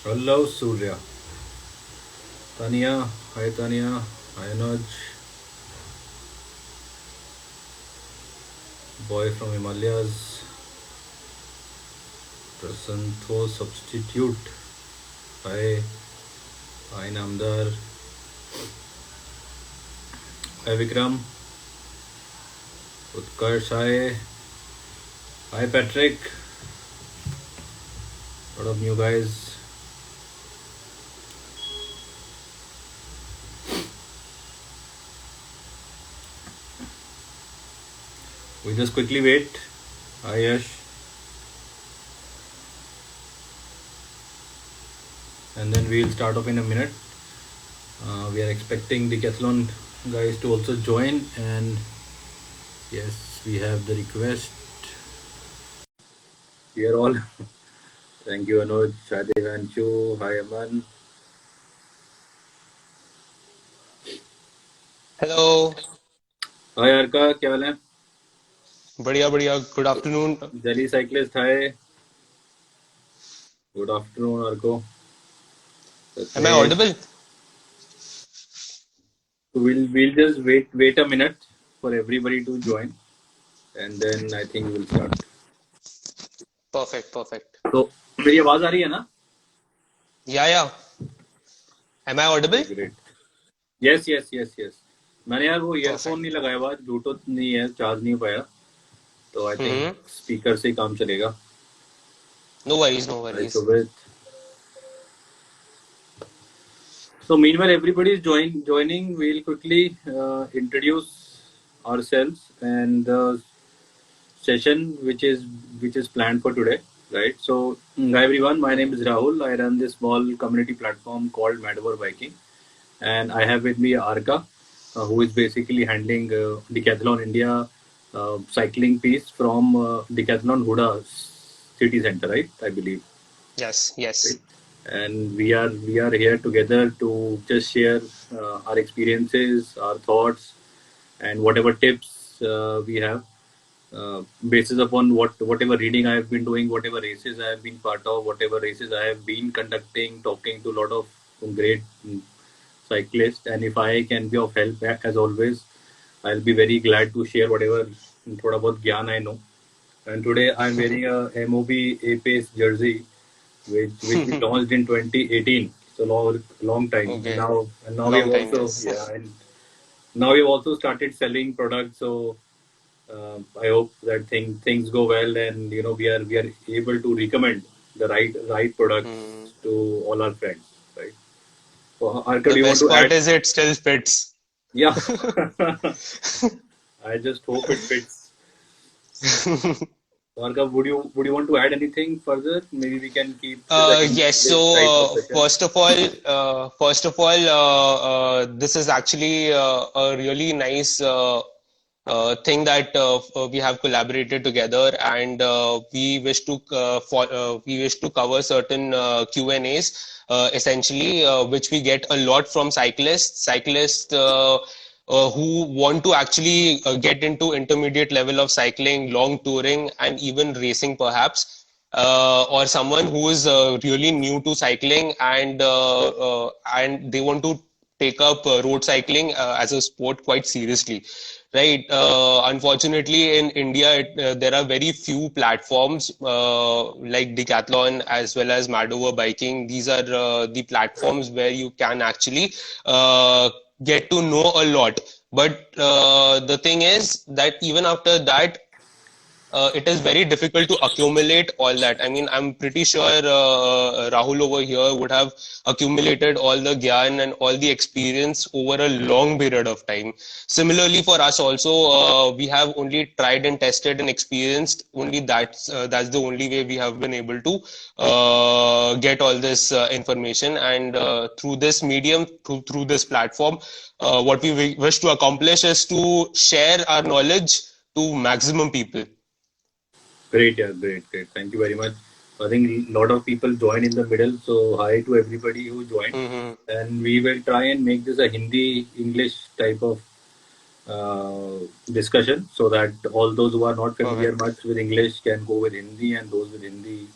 Hello, Surya. Tanya. Hi, Tanya. Hi, Anuj. Boy from Himalayas. Prasantho substitute. Hi. Hi, Namdar. Hi, Vikram. Utkarsh. Hi. Hi, Patrick. Lot of new guys. We just quickly wait. Hi, Yash. And then we'll start off in a minute. We are expecting Decathlon guys to also join. And yes, we have the request. We are all. Thank you, Anuj. Hi, Devanshu. Hi, Aman. Hello. Hi Arka, क्या हाल है? बढ़िया बढ़िया. Good afternoon. Delhi cyclist, hi. Good afternoon Arko. Am I Satesh. Audible? So we'll just wait a minute for everybody to join, and then I think we'll start. Perfect perfect. तो मेरी आवाज आ रही है ना? या am I okay, audible? Great. Yes yes yes yes. मैंने यार वो ईयरफोन नहीं परफेक्ट. लगाया हुआ, ब्लूटूथ नहीं है, चार्ज नहीं हो पाया. तो आई थिंक हम्म. स्पीकर से ही काम चलेगा. No worries no hi worries. सुबेद. So meanwhile, everybody is joining. We'll quickly introduce ourselves and the session which is planned for today. Right. So hi everyone. My name is Rahul. I run this small community platform called Madavar Biking, and I have with me Arka, who is basically handling Decathlon India cycling piece from Decathlon Huda city center. Right. I believe. Yes yes. Right? And we are here together to just share our experiences, our thoughts, and whatever tips we have. Basis upon whatever reading I have been doing, whatever races I have been part of, whatever races I have been conducting, talking to a lot of great cyclists, and if I can be of help as always, I'll be very glad to share whatever thoda bahut gyan I know. And today I'm wearing a MOB A-Pace jersey which we launched in 2018. So long time. Okay. And now we've long time. also, yes. yeah, and now we've also started selling products. So I hope that things go well, and we are able to recommend the right products to all our friends, right? So Arka, the do you want best to part add? Is it still fits. Yeah. I just hope it fits. Arka, would you want to add anything further? Maybe we can keep this a Yes. So, English type of session. this is actually a really nice thing that we have collaborated together, and we wish to cover certain Q&As, essentially, which we get a lot from cyclists who want to actually get into intermediate level of cycling, long touring, and even racing, perhaps, or someone who is really new to cycling, and they want to take up road cycling as a sport quite seriously, right? Unfortunately, in India, there are very few platforms like Decathlon as well as Madover Biking. These are the platforms where you can actually get to know a lot. But the thing is that even after that, it is very difficult to accumulate all that. I mean, I'm pretty sure Rahul over here would have accumulated all the gyan and all the experience over a long period of time. Similarly, for us also, we have only tried and tested and experienced. Only that's the only way we have been able to get all this information. And through this medium, through this platform, what we wish to accomplish is to share our knowledge to maximum people. Great, yeah, great. Thank you very much. I think a lot of people join in the middle, so hi to everybody who joined. Mm-hmm. And we will try and make this a Hindi English type of discussion so that all those who are not familiar Perfect. much with English can go with Hindi, and those with Hindi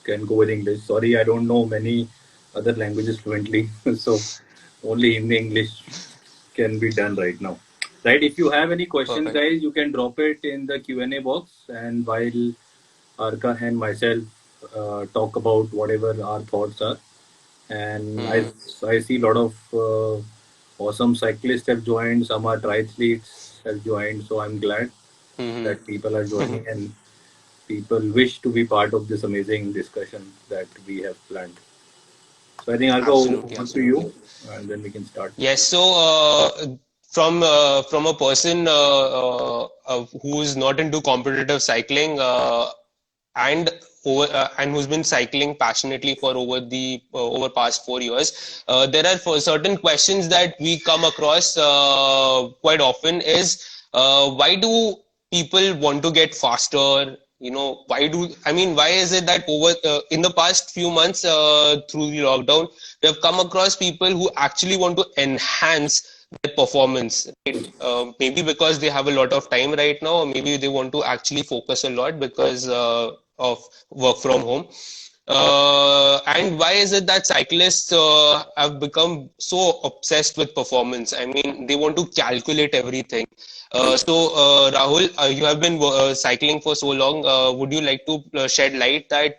can go with English. Sorry, I don't know many other languages fluently. So only Hindi, English can be done right now. Right. If you have any questions, Perfect. guys, you can drop it in the Q&A box, and while Arka and myself talk about whatever our thoughts are. And Hmm. I see a lot of awesome cyclists have joined. Some are triathletes have joined. So I'm glad Hmm. that people are joining and people wish to be part of this amazing discussion that we have planned. So I think I'll go Absolutely, over to you, absolutely. and then we can start. Yes, so from a person who is not into competitive cycling and who's been cycling passionately for over past 4 years, there are for certain questions that we come across quite often is why do people want to get faster? Why is it that over in the past few months through the lockdown, we have come across people who actually want to enhance their performance, right? Maybe because they have a lot of time right now, or maybe they want to actually focus a lot because of work from home. And why is it that cyclists have become so obsessed with performance? I mean, they want to calculate everything. Rahul, you have been cycling for so long. Would you like to shed light that,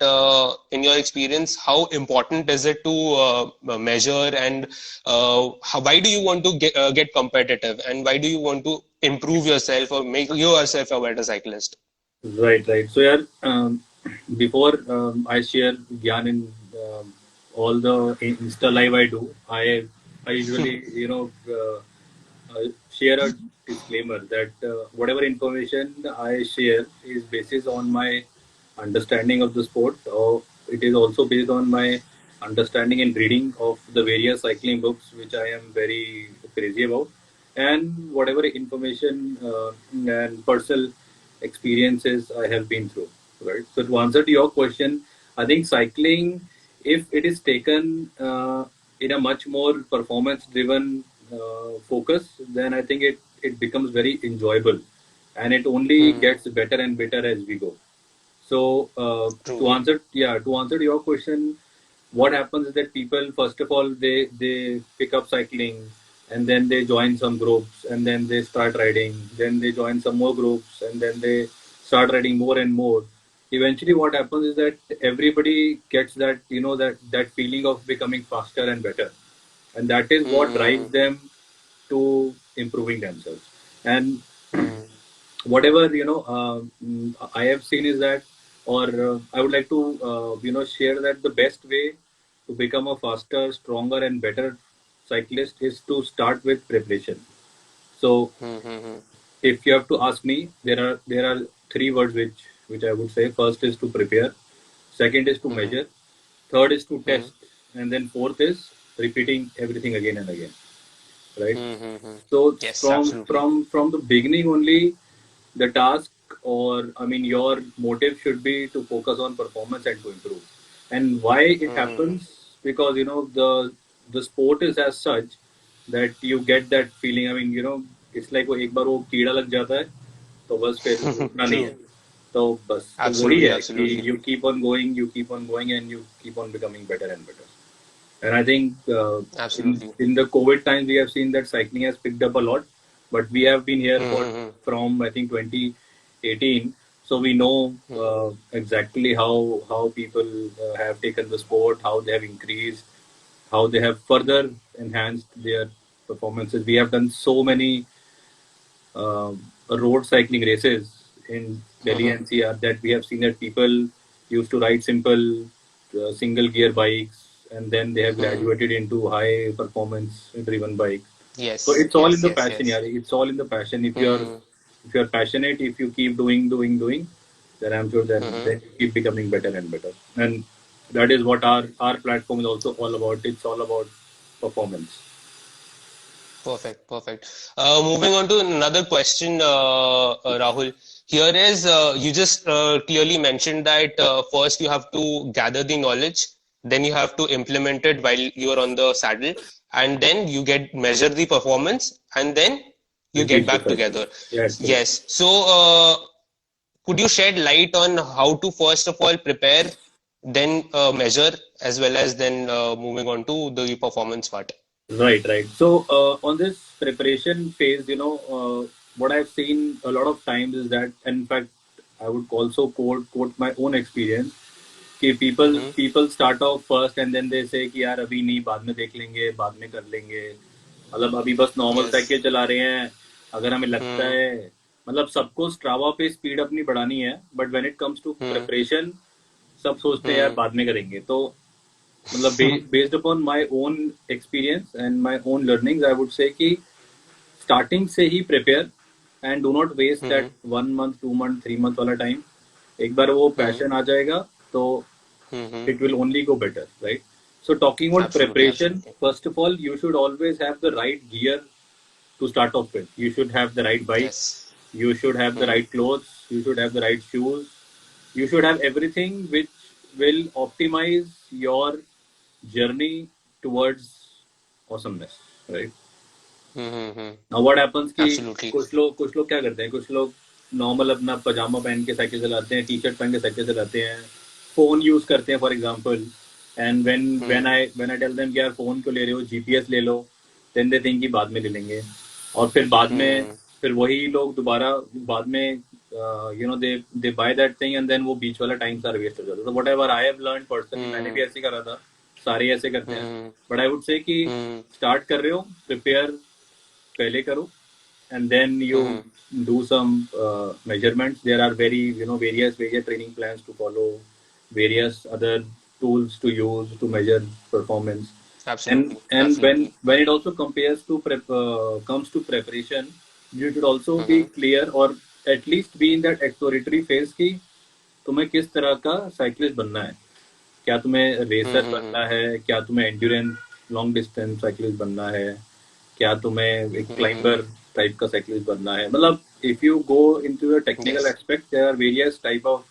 in your experience, how important is it to measure and why do you want to get competitive and why do you want to improve yourself or make yourself a better cyclist? Right, right. So yeah, before I share Gyan in all the Insta live I do, I usually share a disclaimer that whatever information I share is basis on my understanding of the sport, or it is also based on my understanding and reading of the various cycling books, which I am very crazy about, and whatever information and personal experiences I have been through. Right. So to answer to your question, I think cycling, if it is taken in a much more performance-driven focus, then I think it becomes very enjoyable, and it only Hmm, gets better and better as we go. So true. to answer your question, what happens is that people first of all they pick up cycling, and then they join some groups, and then they start riding, then they join some more groups, and then they start riding more and more. Eventually, what happens is that everybody gets that that feeling of becoming faster and better, and that is what Hmm, drives them to improving themselves. And hmm, whatever I have seen is that, or I would like to share that the best way to become a faster, stronger, and better cyclist is to start with preparation. So hmm, hmm, hmm, if you have to ask me, there are three words which I would say. First is to prepare, second is to hmm, measure, third is to hmm, test, and then fourth is repeating everything again and again. Right. hmm, hmm, hmm. So Yes, from absolutely. from from the beginning only, the task, or I mean your motive should be to focus on performance and to improve. And why it Hmm, hmm, happens? Because the sport is as such that you get that feeling. I mean, it's like वो एक बार वो कीड़ा लग जाता है तो बस फिर hmm. उठना नहीं है. True. तो बस तो वही Absolutely, है कि absolutely. you keep on going, and you keep on becoming better and better. And I think Absolutely. in the COVID times, we have seen that cycling has picked up a lot. But we have been here Hmm, for hmm, from I think 2018, so we know hmm, exactly how people have taken the sport, how they have increased, how they have further enhanced their performances. We have done so many uh, road cycling races in hmm, Delhi hmm. NCR that we have seen that people used to ride simple single gear bikes, and then they have Hmm. graduated into high performance driven bikes. So Yes, it's all in yes, the yes, passion, yeah. yes. It's all in the passion. Hmm, If you're passionate, if you keep doing, then I'm sure hmm. then you keep becoming better and better. And that is what our platform is also all about. It's all about performance. Perfect, perfect. Moving on to another question, Rahul. Here is, you just clearly mentioned that first you have to gather the knowledge, then you have to implement it while you are on the saddle, and then you get measure the performance, and then you get Repeat the back cycle. together. Yes, yes. Yes. So, could you shed light on how to first of all prepare then measure, as well as then moving on to the performance part. Right, right. So on this preparation phase, what I've seen a lot of times is that, and in fact, I would also quote my own experience कि Mm-hmm. people start off first and then they say कि यार अभी नहीं, बाद में देख लेंगे, बाद में कर लेंगे, मतलब अभी बस नॉर्मल Yes. साइकिल चला रहे हैं, अगर हमें लगता Mm-hmm. है, मतलब सबको स्ट्रावा पे स्पीड अपनी बढ़ानी है, but when it comes to preparation सब सोचते हैं यार Mm-hmm. बाद में करेंगे. तो मतलब based upon my own experience and my own learnings I would say कि स्टार्टिंग से ही prepare and do not waste that Mm-hmm. 1 month 2 month 3 month वाला टाइम. एक बार वो Mm-hmm. पैशन आ जाएगा तो Mm-hmm. it will only go better, right? So talking about Absolutely, preparation, absolutely. first of all, you should always have the right gear to start off with. You should have the right bike, Yes. you should have the Mm-hmm. right clothes, you should have the right shoes, you should have everything which will optimize your journey towards awesomeness, right? Mm-hmm. Now what happens कि Absolutely. कुछ लोग क्या करते हैं, कुछ लोग normal अपना पजामा पहन के साइकिल चलाते हैं, टी शर्ट पहन के साइकिल चलाते हैं, फोन यूज करते हैं for example. And when I tell them कि यार फोन क्यों ले रहे हो, जीपीएस ले लो, देन दे थिंक कि बाद में ले लेंगे. और फिर बाद में Mm-hmm. फिर वही लोग दोबारा बाद में they by that thing and then वो बीच वाला टाइम सारा वेस्ट हो जाता है. तो what ever I have learn personally, मैंने भी Mm-hmm. ऐसे ही करा था, सारे ऐसे करते हैं. Mm-hmm. But I would say कि Mm-hmm. स्टार्ट कर रहे हो, प्रिपेयर पहले करो, and then you Mm-hmm. do some measurements. There are various training plans to follow, various other tools to use to measure performance. and Absolutely. and when Absolutely. when it also compares to comes to preparation, you should also be Mm-hmm. clear or at least be in that exploratory phase कि तुम्हें किस तरह का cyclist बनना है. क्या तुम्हें racer Mm-hmm. बनना है, क्या तुम्हें एंड्योरेंस लॉन्ग डिस्टेंस साइकिलिस्ट बनना है, क्या तुम्हें एक Mm-hmm. क्लाइंबर टाइप का साइकिलिस्ट बनना है. मतलब if you go into the technical Yes. Aspect, there are various type of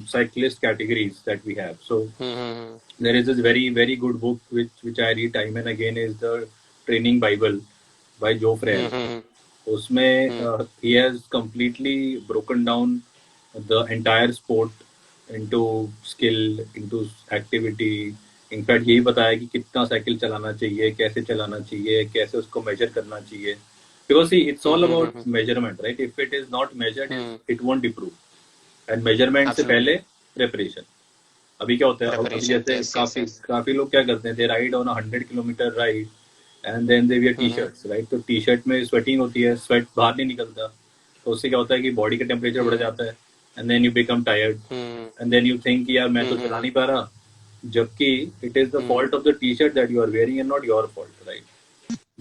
cyclist categories that we have. So Mm-hmm. there is this very good book which I read time and again, is the Training Bible by Joe Frere. Mm-hmm. उसमें he has completely broken down the entire sport into skill, into activity. In fact यही बताया कि कितना cycle चलाना चाहिए, कैसे चलाना चाहिए, कैसे उसको मेजर करना चाहिए. Because see, it's all about Mm-hmm. measurement, right? If it is not measured, Mm-hmm. it won't improve. And measurement से पहले Absolutely. preparation. अभी क्या होता है, अभी Preparation. जैसे Yes, yes, काफी yes. काफी लोग क्या करते हैं, they ride on 100 kilometre ride and then they wear T Mm-hmm. Shirts, right. तो टी शर्ट में स्वेटिंग होती है, स्वेट बाहर नहीं निकलता, तो उससे क्या होता है कि बॉडी का टेम्परेचर बढ़ Mm-hmm. जाता है and then you become tired and then you think कि यार मैं तो चला Mm-hmm. नहीं पा रहा, जबकि it is the Mm-hmm. Fault of the T shirt that you are wearing and not your fault, right.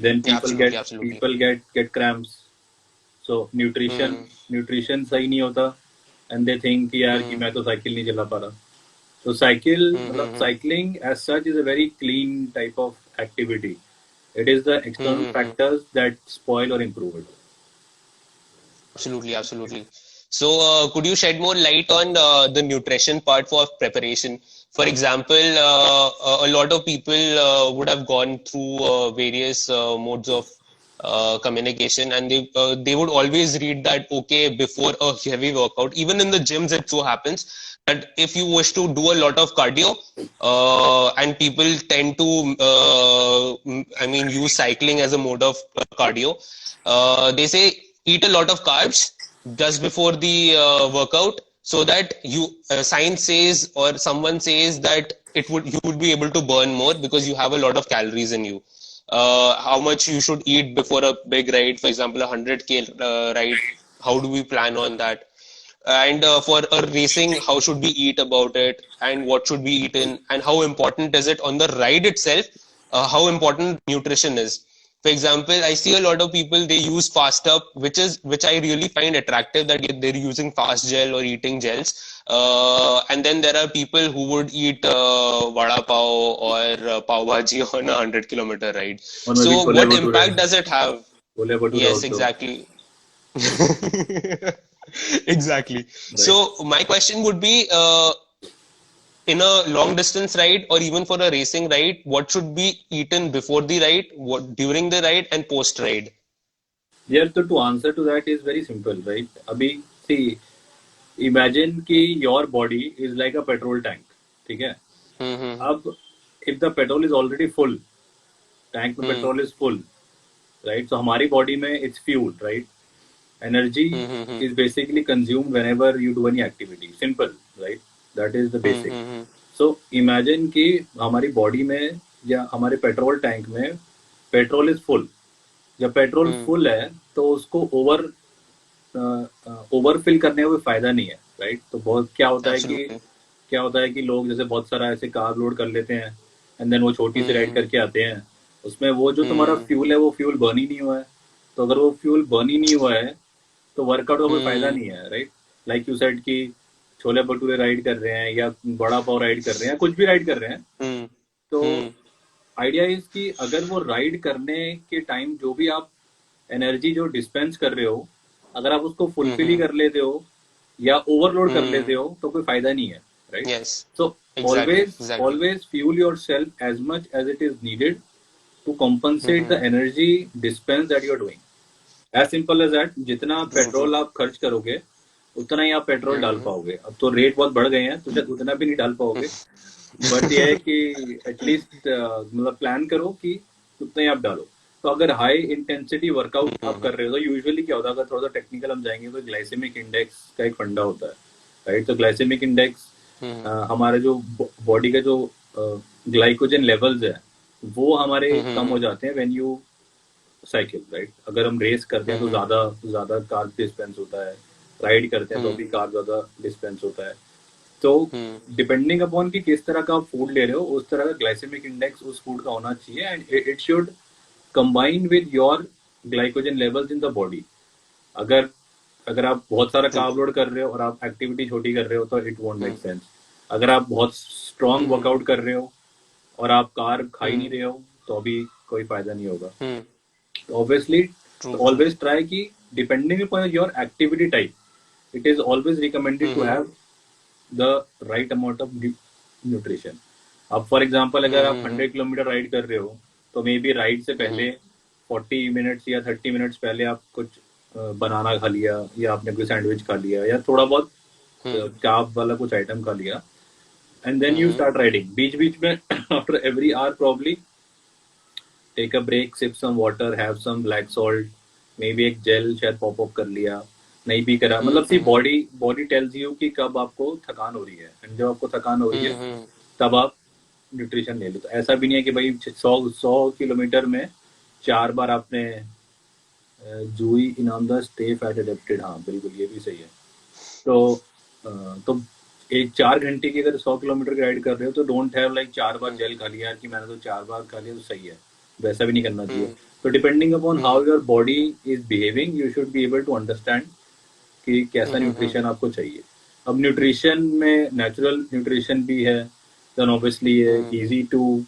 Then Absolutely, absolutely. People get cramps. So nutrition Mm-hmm. Nutrition सही नहीं होता एंड दे थिंक कि यार कि Mm-hmm. मैं तो cycle नहीं चला पा रहा. So Mm-hmm. cycling as such is a very clean type of activity. It is the external Mm-hmm. factors that spoil or improve it. Absolutely, absolutely. So, could you shed more light on the nutrition part for preparation? For example, a lot of people would have gone through various modes of communication, and they would always read that, okay, before a heavy workout, even in the gyms, it so happens that if you wish to do a lot of cardio, and people tend to, I mean, use cycling as a mode of cardio. They say eat a lot of carbs just before the workout, so that science says, or someone says that you would be able to burn more because you have a lot of calories in you. How much you should eat before a big ride, for example, 100K ride. How do we plan on that? And for a racing, how should we eat about it, and what should be eaten, and how important is it on the ride itself, how important nutrition is. For example, I see a lot of people, they use fast up, which I really find attractive, that they're using fast gel or eating gels. And then there are people who would eat vada pav or pav bhaji on a 100-kilometer ride. Or maybe So chole what bhature. impact does it have? Chole bhature Yes, also, exactly. Exactly. right? So my question would be, in a long distance ride or even for a racing ride, what should be eaten before the ride, what during the ride, and post ride? Yeah, so to answer to that is very simple, right? Abhi, see, imagine कि your body is like a petrol tank, ठीक है? Hmm अब if the petrol is already full, tank में hmm petrol is full, right? तो हमारी बॉडी में it's fuel, right? Energy hmm is basically consumed whenever you do any activity. Simple, right? That is the basic. Hmm So imagine कि हमारी बॉडी में या हमारे पेट्रोल टैंक में पेट्रोल इज फुल। जब पेट्रोल हम्म फुल है तो उसको ओवरफिल करने का कोई फायदा नहीं है, राइट? तो बहुत एब्सोल्युटली क्या होता है कि लोग जैसे बहुत सारा ऐसे कार लोड कर लेते हैं एंड देन वो छोटी सी राइड हम्म करके आते हैं, उसमें वो जो तुम्हारा हम्म फ्यूल है वो फ्यूल बर्न ही नहीं हुआ है। तो अगर वो फ्यूल बर्न ही नहीं हुआ है तो वर्कआउट का कोई फायदा हम्म नहीं है, राइट? लाइक यू सेड कि छोले भटूरे राइड कर रहे हैं या बड़ा पाव राइड कर रहे हैं, कुछ भी राइड कर रहे हैं, हम्म तो हम्म आइडिया इज कि अगर वो राइड करने के टाइम जो भी आप एनर्जी जो डिस्पेंस कर रहे हो, अगर आप उसको फुलफिल ही हम्म कर लेते हो या ओवरलोड कर लेते हम्म हो तो कोई फायदा नहीं है, right? Yes so exactly always exactly always fuel yourself as much as it is needed to compensate the hmm energy dispense that you are doing. As simple as that, जितना true true petrol आप खर्च करोगे उतना ही आप petrol डाल हम्म पाओगे। अब तो रेट बहुत बढ़ गए हैं तो शायद उतना भी नहीं डाल पाओगे, बट ये है कि एटलीस्ट मतलब प्लान करो कि उतना ही आप डालो। तो अगर हाई इंटेंसिटी वर्कआउट आप हम्म कर रहे हो तो यूजुअली क्या होता है, अगर थोड़ा सा टेक्निकल हम जाएंगे तो ग्लाइसेमिक इंडेक्स का एक फंडा होता है, राइट? तो ग्लाइसेमिक इंडेक्स हमारे जो बॉडी का जो ग्लाइकोजन लेवल्स है वो हमारे कम हो हम्म जाते हैं व्हेन यू साइकिल, राइट? अगर हम रेस करते हैं तो हम्म ज्यादा ज्यादा कार्ब डिस्पेंस होता है, राइड करते हैं तो हम्म भी कार्ब ज्यादा डिस्पेंस होता है। तो हम्म डिपेंडिंग अपॉन कि किस तरह का आप फूड ले रहे हो उस तरह का ग्लाइसेमिक इंडेक्स उस फूड का होना चाहिए and it should combine with your glycogen levels in the body. अगर अगर आप बहुत सारा ट्रू कार्ब लोड कर रहे हो और आप एक्टिविटी छोटी कर रहे हो तो इट वोंट मेक सेंस। अगर आप बहुत स्ट्रॉन्ग हम्म वर्कआउट कर रहे हो और आप कार्ब खा ही नहीं हम्म रहे हो तो अभी कोई फायदा नहीं होगा। हम्म तो obviously true true always try कि depending upon your activity type it is always recommended to hmm have the right amount of nutrition। अब फॉर एग्जांपल अगर आप हम्म 100 किलोमीटर राइड कर रहे हो तो मे बी राइड से हम्म पहले 40 मिनट्स या 30 मिनट्स पहले आप कुछ बनाना खा लिया या आपने कोई सैंडविच खा लिया या थोड़ा बहुत हम्म चाप वाला कुछ आइटम खा लिया and then you hmm start riding. बीच बीच में after every hour probably take a break, sip some water, have some black salt, maybe एक जेल शायद पॉप अप कर लिया, नहीं भी करा, मतलब see hmm body body tells you कि कब आपको थकान हो रही है एंड जब आपको थकान हो रही है हम्म तब आप न्यूट्रिशन ले लो। तो ऐसा भी नहीं है कि भाई 100 किलोमीटर में 4 बार आपने Jui Inamdar stay fat adapted, हाँ बिल्कुल ये भी सही है। तो तो एक 4 घंटे की अगर 100 किलोमीटर की राइड कर रहे हो तो डोंट हैव लाइक 4 बार जेल खा लिया कि मैंने तो 4 बार खा लिया तो सही है, वैसा भी नहीं करना चाहिए। हम्म तो depending upon hmm how your body is behaving you should be able to understand कि कैसा हम्म न्यूट्रिशन आपको चाहिए। अब न्यूट्रिशन में नेचुरल न्यूट्रिशन भी है, देन ऑब्वियसली ये हम्म इजी टू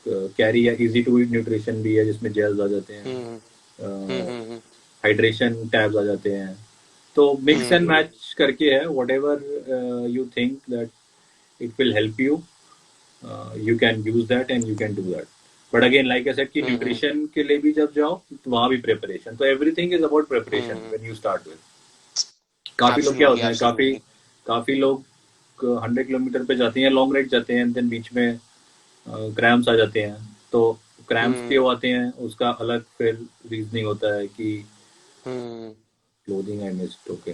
कैरी या इजी टू ईट न्यूट्रिशन भी है जिसमें जेल्स आ जाते हैं, हम्म हम्म हाइड्रेशन टैब्स आ जाते हैं। तो मिक्स एंड हम्म मैच करके है, what ever you think that it will help you, you can use that and you can do that। but again like I said कि हम्म न्यूट्रिशन के लिए भी जब जाओ तो वहां भी प्रिपरेशन, तो everything is about preparation hmm when you start with. काफी लोग क्या एब्सोल्युटली होते हैं, काफी एब्सोल्युटली काफी लोग 100 किलोमीटर पे जाते हैं लॉन्ग राइड जाते हैं देन बीच में क्रैम्स आ जाते हैं। तो क्रैम्स हम्म क्यों आते हैं उसका अलग फिर रीजनिंग होता है कि हम्म क्लोथिंग आई मिस्ड, ओके।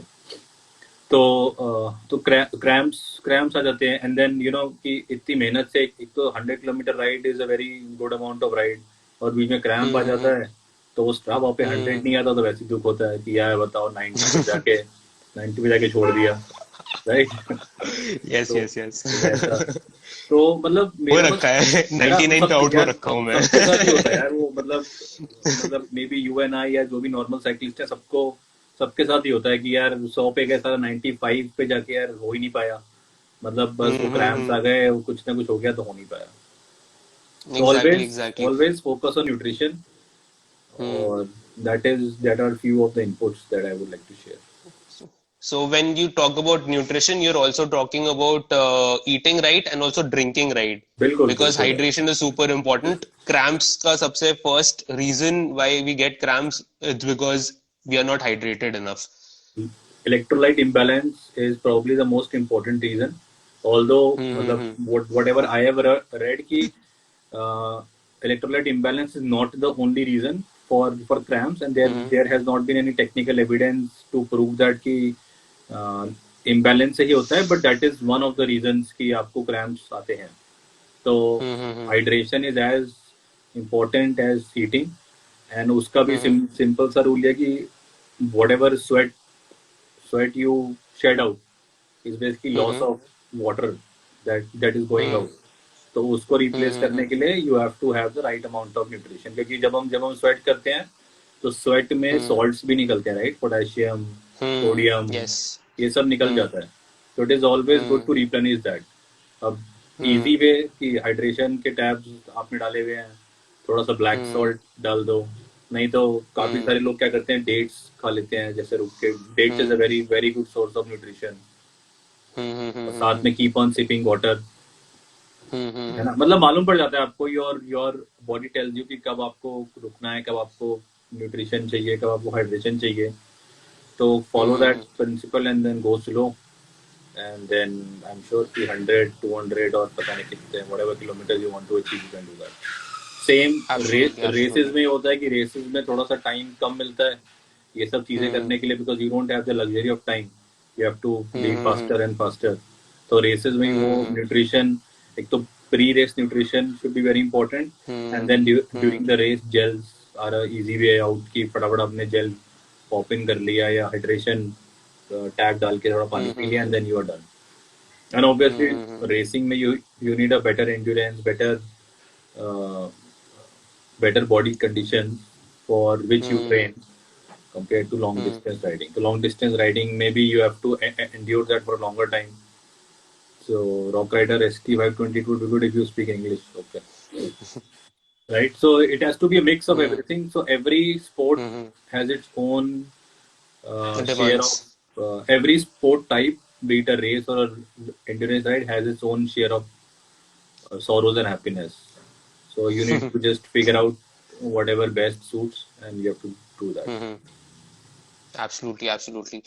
तो क्रैम्प्स क्रैम्प्स आ जाते हैं एंड देन यू नो कि इतनी मेहनत से एक तो 100 kilometre ride is a very good amount of ride और बीच में क्रैम्प आ जाता हम्म है तो वो स्ट्रावा पे 100 नहीं आता तो वैसे ही दुख होता है कि यार बताओ 90 पे जाके छोड़ दिया, राइट? यस तो यस यस वैसा, तो मतलब हो मेरा बस रखा है मेरा 99 पे सब आउट हो यार रखा हूँ मैं सबके साथ ही होता है यार वो, मतलब मे बी यू एन आई या जो भी नॉर्मल साइकिलिस्ट है सबको सबके साथ ही होता है कि यार 100 पे गए सारा 95 पे जाके यार हो ही नहीं पाया, मतलब बस वो क्रैम्स आ गए, वो कुछ ना कुछ हो गया तो हो नहीं पाया। तो exactly always exactly always focus on nutrition hmm और that are few of the inputs that I would like to share. So when you talk about nutrition, you're also talking about eating right and also drinking right. बिल्कुल Because बिल्कुल यार, hydration is super important. Cramps का सबसे first reason why we get cramps is because we are not hydrated enough. electrolyte imbalance is probably the most important reason. Although मतलब Hmm. whatever I have read कि uh, electrolyte imbalance is not the only reason for cramps, and Hmm. there has not been any technical evidence to prove that कि imbalance से ही होता है, but that is one of the reasons कि आपको cramps आते हैं. तो Hmm. hydration is as important as heating, and उसका भी Hmm. सिंपल सा रूल है कि whatever sweat you shed out is basically loss Hmm. of water that is going Hmm. out. तो उसको रिप्लेस Hmm. करने के लिए you have to have the right amount of nutrition, क्योंकि जब हम स्वेट करते हैं तो स्वेट में Hmm. सॉल्ट्स भी निकलते हैं, राइट, पोटेशियम, सोडियम, Yes. ये सब निकल Hmm. जाता है. तो it is always good Hmm. To replenish that. अब Hmm. इजी वे कि हाइड्रेशन के टैब्स आपने डाले हुए हैं, थोड़ा सा ब्लैक Hmm. सॉल्ट डाल दो. नहीं तो काफी Hmm. सारे लोग क्या करते हैं, डेट्स खा लेते हैं जैसे रुक के. Dates is a Hmm. Very very good source of nutrition. Hmm. और Hmm. साथ में कीप ऑन सिपिंग वाटर, है Hmm. ना. मतलब मालूम पड़ जाता है आपको, योर बॉडी टेल्स यू कि कब आपको रुकना है, कब आपको न्यूट्रिशन चाहिए, कब आपको हाइड्रेशन चाहिए. तो follow that Hmm. Principle and then go slow, and then I am sure कि 100 200 और पता नहीं कितने whatever kilometers you want to achieve you can do that. Same Absolutely. Races Absolutely. में होता है कि रेसेस में थोड़ा सा टाइम कम मिलता है ये सब चीजें Hmm. करने के लिए, because you don't have the luxury of time, you have to be Hmm. Faster and faster. तो रेसेस में वो Hmm. न्यूट्रिशन, एक तो pre race nutrition should be very important, and Hmm. Then Hmm. During the race gels are a easy way out की फटाफट आपने jail pop इन कर लिया या हाइड्रेशन टैग डाल के थोड़ा पानी पी लिया, and Hmm. Then you are done. And obviously Hmm. Racing में you need a better endurance, better body condition for which you Hmm. train compared to long Hmm. distance riding. So long distance riding, maybe you have to endure that for a longer time. So Rock Rider ST522 would be good if you speak English. Okay. Right. So it has to be a mix of Hmm. everything. So every sport Hmm. has its own share of Demands. every sport type, be it a race or a endurance ride, has its own share of sorrows and happiness. So you need to just figure out whatever best suits, and you have to do that. Hmm. Absolutely, absolutely.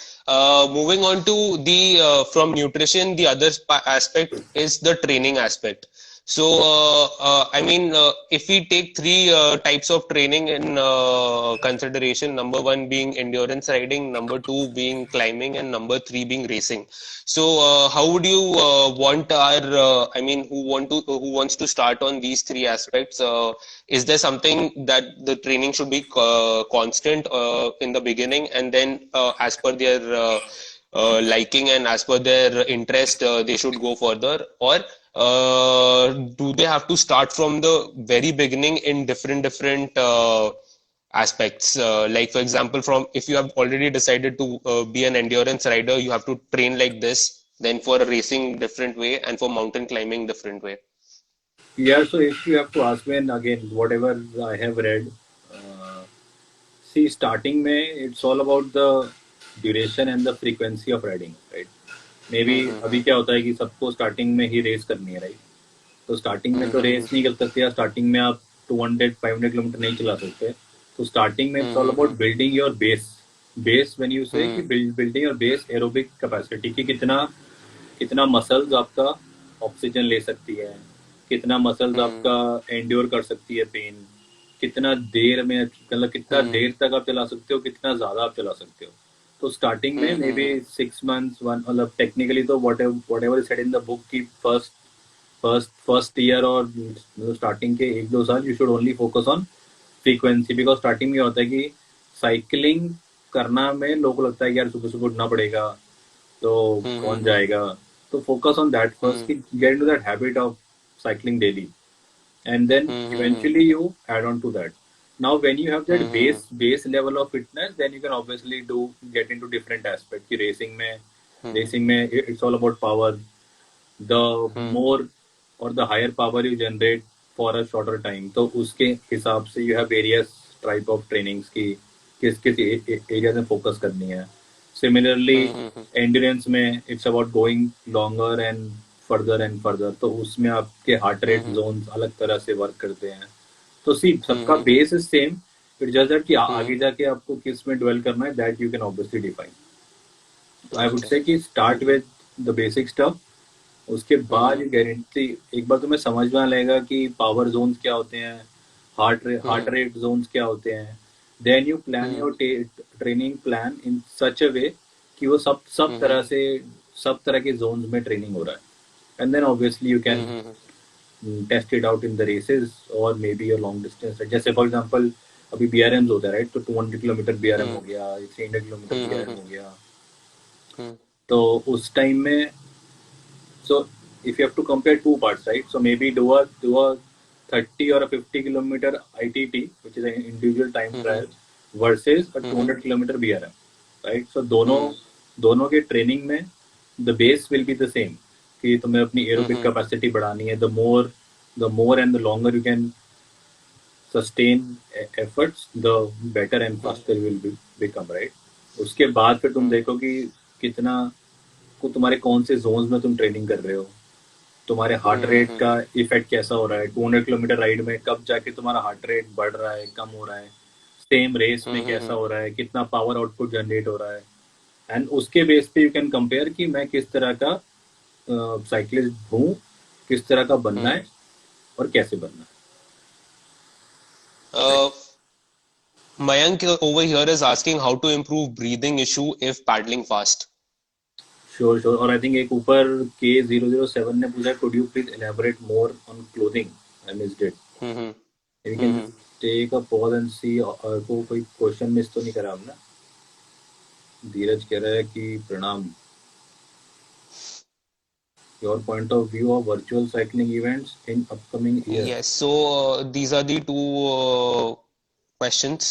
Moving on to the from nutrition, the other aspect is the training aspect. So, I mean, if we take three types of training in consideration, number one being endurance riding, number two being climbing, and number three being racing. So, how would you want our, I mean, who wants to start on these three aspects? Is there something that the training should be constant in the beginning, and then as per their liking and as per their interest, they should go further, or do they have to start from the very beginning in different aspects? Like for example, from if you have already decided to be an endurance rider, you have to train like this, then for a racing different way, and for mountain climbing different way. Yeah, so if you have to ask me, and again, whatever I have read, uh, see, starting May, it's all about the duration and the frequency of riding, right? Maybe अभी क्या होता है कि सबको starting में ही race करनी है, right. तो स्टार्टिंग में तो रेस नहीं कर सकते, या स्टार्टिंग में आप 200 500 किलोमीटर नहीं चला सकते. तो स्टार्टिंग में it's all about building your base. Base when you से कि building your base aerobic capacity, कि कितना कितना मसल्स आपका ऑक्सीजन ले सकती है, कितना मसल्स आपका एंड्योर कर सकती है पेन, कितना देर में, मतलब कितना देर तक आप चला सकते हो, कितना ज्यादा आप चला सकते हो. तो स्टार्टिंग में मे बी 6 मंथ्स वन, मतलब टेक्निकली तो what ever said in the book की फर्स्ट ईयर और मतलब स्टार्टिंग के 1 2 साल you should only focus on frequency. Because starting में होता है कि साइकिलिंग करना में लोगों को लगता है कि यार सुबह सुबह उठना पड़ेगा, तो कौन जाएगा. तो फोकस ऑन दैट फर्स्ट, कि get into that habit of cycling daily, and then eventually you add on to that. Now when you have that base level of fitness, then you can obviously get into different aspects ki racing mein it's all about power. The more or the higher power you generate for a shorter time, तो उसके हिसाब से you have various type of trainings की किस किस area में focus करनी है. Similarly endurance में it's about going longer and further, तो उसमें आपके हार्ट रेट जोन्स अलग तरह से वर्क करते हैं. तो सी सबका base is same, it just that कि आगे जाके आपको किस में ड्वेल करना है, that you can obviously define. I would Okay. say कि start with the basic stuff. उसके बाद Mm-hmm. ये गारंटी एक बार तुम्हें समझ में आ जाएगा कि पावर जोन्स क्या होते हैं, हार्ट Mm-hmm. रेट जोन्स क्या होते हैं. Then you plan your training plan in such a way कि वो सब सब Mm-hmm. तरह से सब तरह के जोन्स में ट्रेनिंग हो रहा है. And then obviously you can Mm-hmm. Test it out in the races और maybe your long distance. जैसे फॉर एग्जांपल अभी बीआरएम्स होता है, राइट? तो 200 किलोमीटर बीआरएम हो गया, 300 किलोमीटर बीआरएम Mm-hmm. हो गया. तो उस टाइम में, so if you have to compare two parts, right? So maybe do a 30 or a 50 kilometer ITT, which is an individual time Mm-hmm. trial, versus a Mm-hmm. 200 kilometer BRM, right? So दोनों के training में the base will be the same कि तुम्हें अपनी aerobic Mm-hmm. capacity बढ़ानी है. The more and the longer you can sustain efforts, the better and faster you will become, right? उसके बाद फिर तुम देखो कि कितना को तुम्हारे कौन से जोन्स में तुम ट्रेनिंग कर रहे हो, तुम्हारे हार्ट रेट Mm-hmm. का इफेक्ट कैसा हो रहा है, 200 किलोमीटर राइड में कब जाके तुम्हारा हार्ट रेट बढ़ रहा है, कम हो रहा है, सेम रेस में कैसा Mm-hmm. हो रहा है, कितना पावर आउटपुट जनरेट हो रहा है. एंड उसके बेस पे यू कैन कंपेयर कि मैं किस तरह का साइकिलिस्ट हूँ, किस तरह का बनना Mm-hmm. है और कैसे बनना है. Uh, Mayank over here is asking how to improve breathing issue if paddling fast. Sure sure. और आई थिंक एक ऊपर K007 ने पूछा, could you please elaborate more on clothing, I missed it. Mm-hmm. You can Mm-hmm. Just take a pause and see को कोई question miss तो नहीं करा हमने. धीरज कह रहा है कि प्रणाम. Your point of view of virtual cycling events in upcoming year. Yes, so these are the two questions.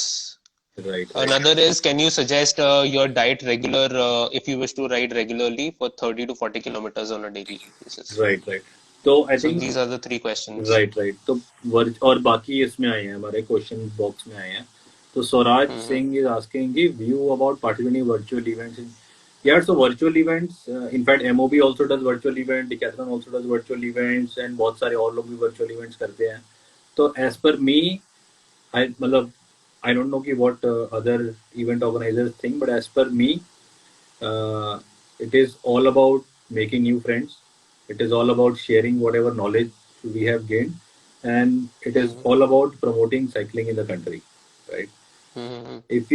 Right, right, Another is, can you suggest your diet regular if you wish to ride regularly for 30 to 40 kilometers on a daily basis? right, right. तो आई So think these are the three questions. Right right. तो और बाकी इसमें आए हैं, हमारे question box में आए हैं. तो Swaraj Mm-hmm. Singh is asking कि view about participating virtual events. यार so virtual events, in fact MOB also does virtual event, Decathlon also does virtual events, and बहुत सारे और लोग भी वर्चुअल इवेंट्स करते हैं. तो एज पर मी, आई मतलब I don't know what other event organizers think, but as per me, uh, it is all about making new friends. It is all about sharing whatever knowledge we have gained, and it is Mm-hmm. all about promoting cycling in the country, right? Mm-hmm. If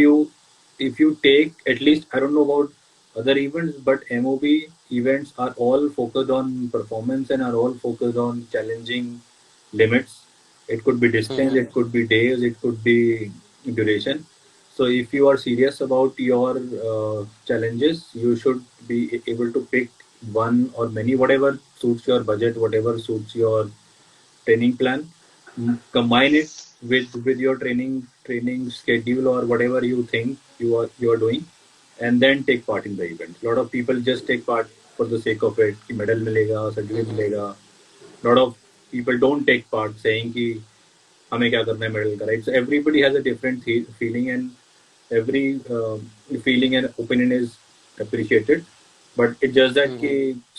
you take, at least, I don't know about other events, but MOB events are all focused on performance and are all focused on challenging limits. It could be distance, Mm-hmm. it could be days, it could be duration. So if you are serious about your challenges, you should be able to pick one or many, whatever suits your budget, whatever suits your training plan. Combine it with your training schedule or whatever you think you are doing, and then take part in the event. A lot of people just take part for the sake of it कि medal मिलेगा, certificate Mm-hmm. मिलेगा. A lot of people don't take part saying कि हमें क्या करना है medal का, right? So everybody has a different feeling, and every feeling and opinion is appreciated. But it's just that कि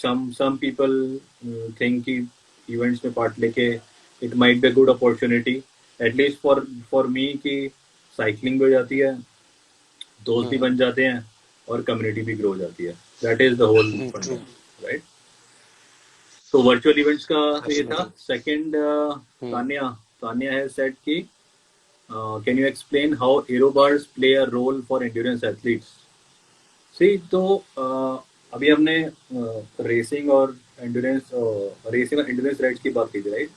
Mm-hmm. some people think कि events में part लेके it might be a good opportunity, at least for me कि cycling भी हो जाती है, दोस्त भी Mm-hmm. बन जाते हैं, और community भी grow हो जाती है. That is the whole True. fundamental, right? तो virtual events का ये था. Absolutely. Second, Mm-hmm. Tanya has said कि can you explain how aerobars play a role for endurance athletes? सी तो अभी हमने रेसिंग और एंड्योरेंस राइड्स की बात की थी, right?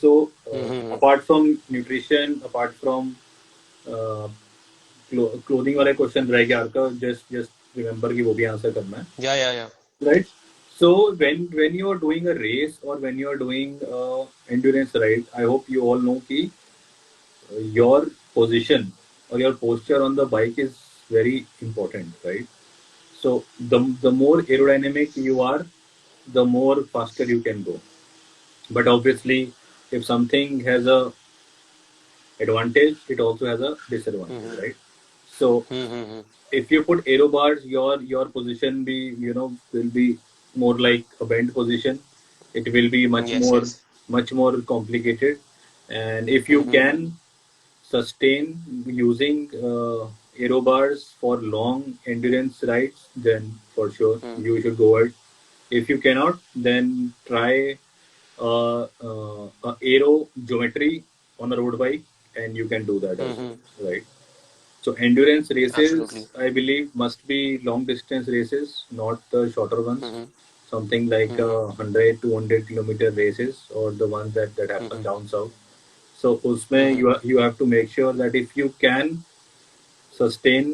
So Mm-hmm. Apart from nutrition, apart from clothing वाला क्वेश्चन रह गया आपका, जस्ट जस्ट रिमेंबर कि वो भी आंसर करना है, Yeah, yeah, yeah. Right? So when you are doing a race or when you are doing endurance ride, I hope you all know कि your position or your posture on the bike is very important, right? So the more aerodynamic you are, the more faster you can go. But obviously, if something has a advantage, it also has a disadvantage, Mm-hmm. right? So Mm-hmm. if you put aero bars, your position will be more like a bent position. It will be Yes, yes. much more complicated. And if you Mm-hmm. can sustain using aero bars for long endurance rides, then for sure Hmm. you should go ahead. If you cannot, then try aero geometry on a road bike, and you can do that as Hmm. well, right? So endurance Absolutely. races, I believe, must be long distance races, not the shorter ones. Hmm. Something like Hmm. 100 to 100 kilometer races, or the ones that happen Hmm. down south. So उसमें Hmm. you have to make sure that if you can sustain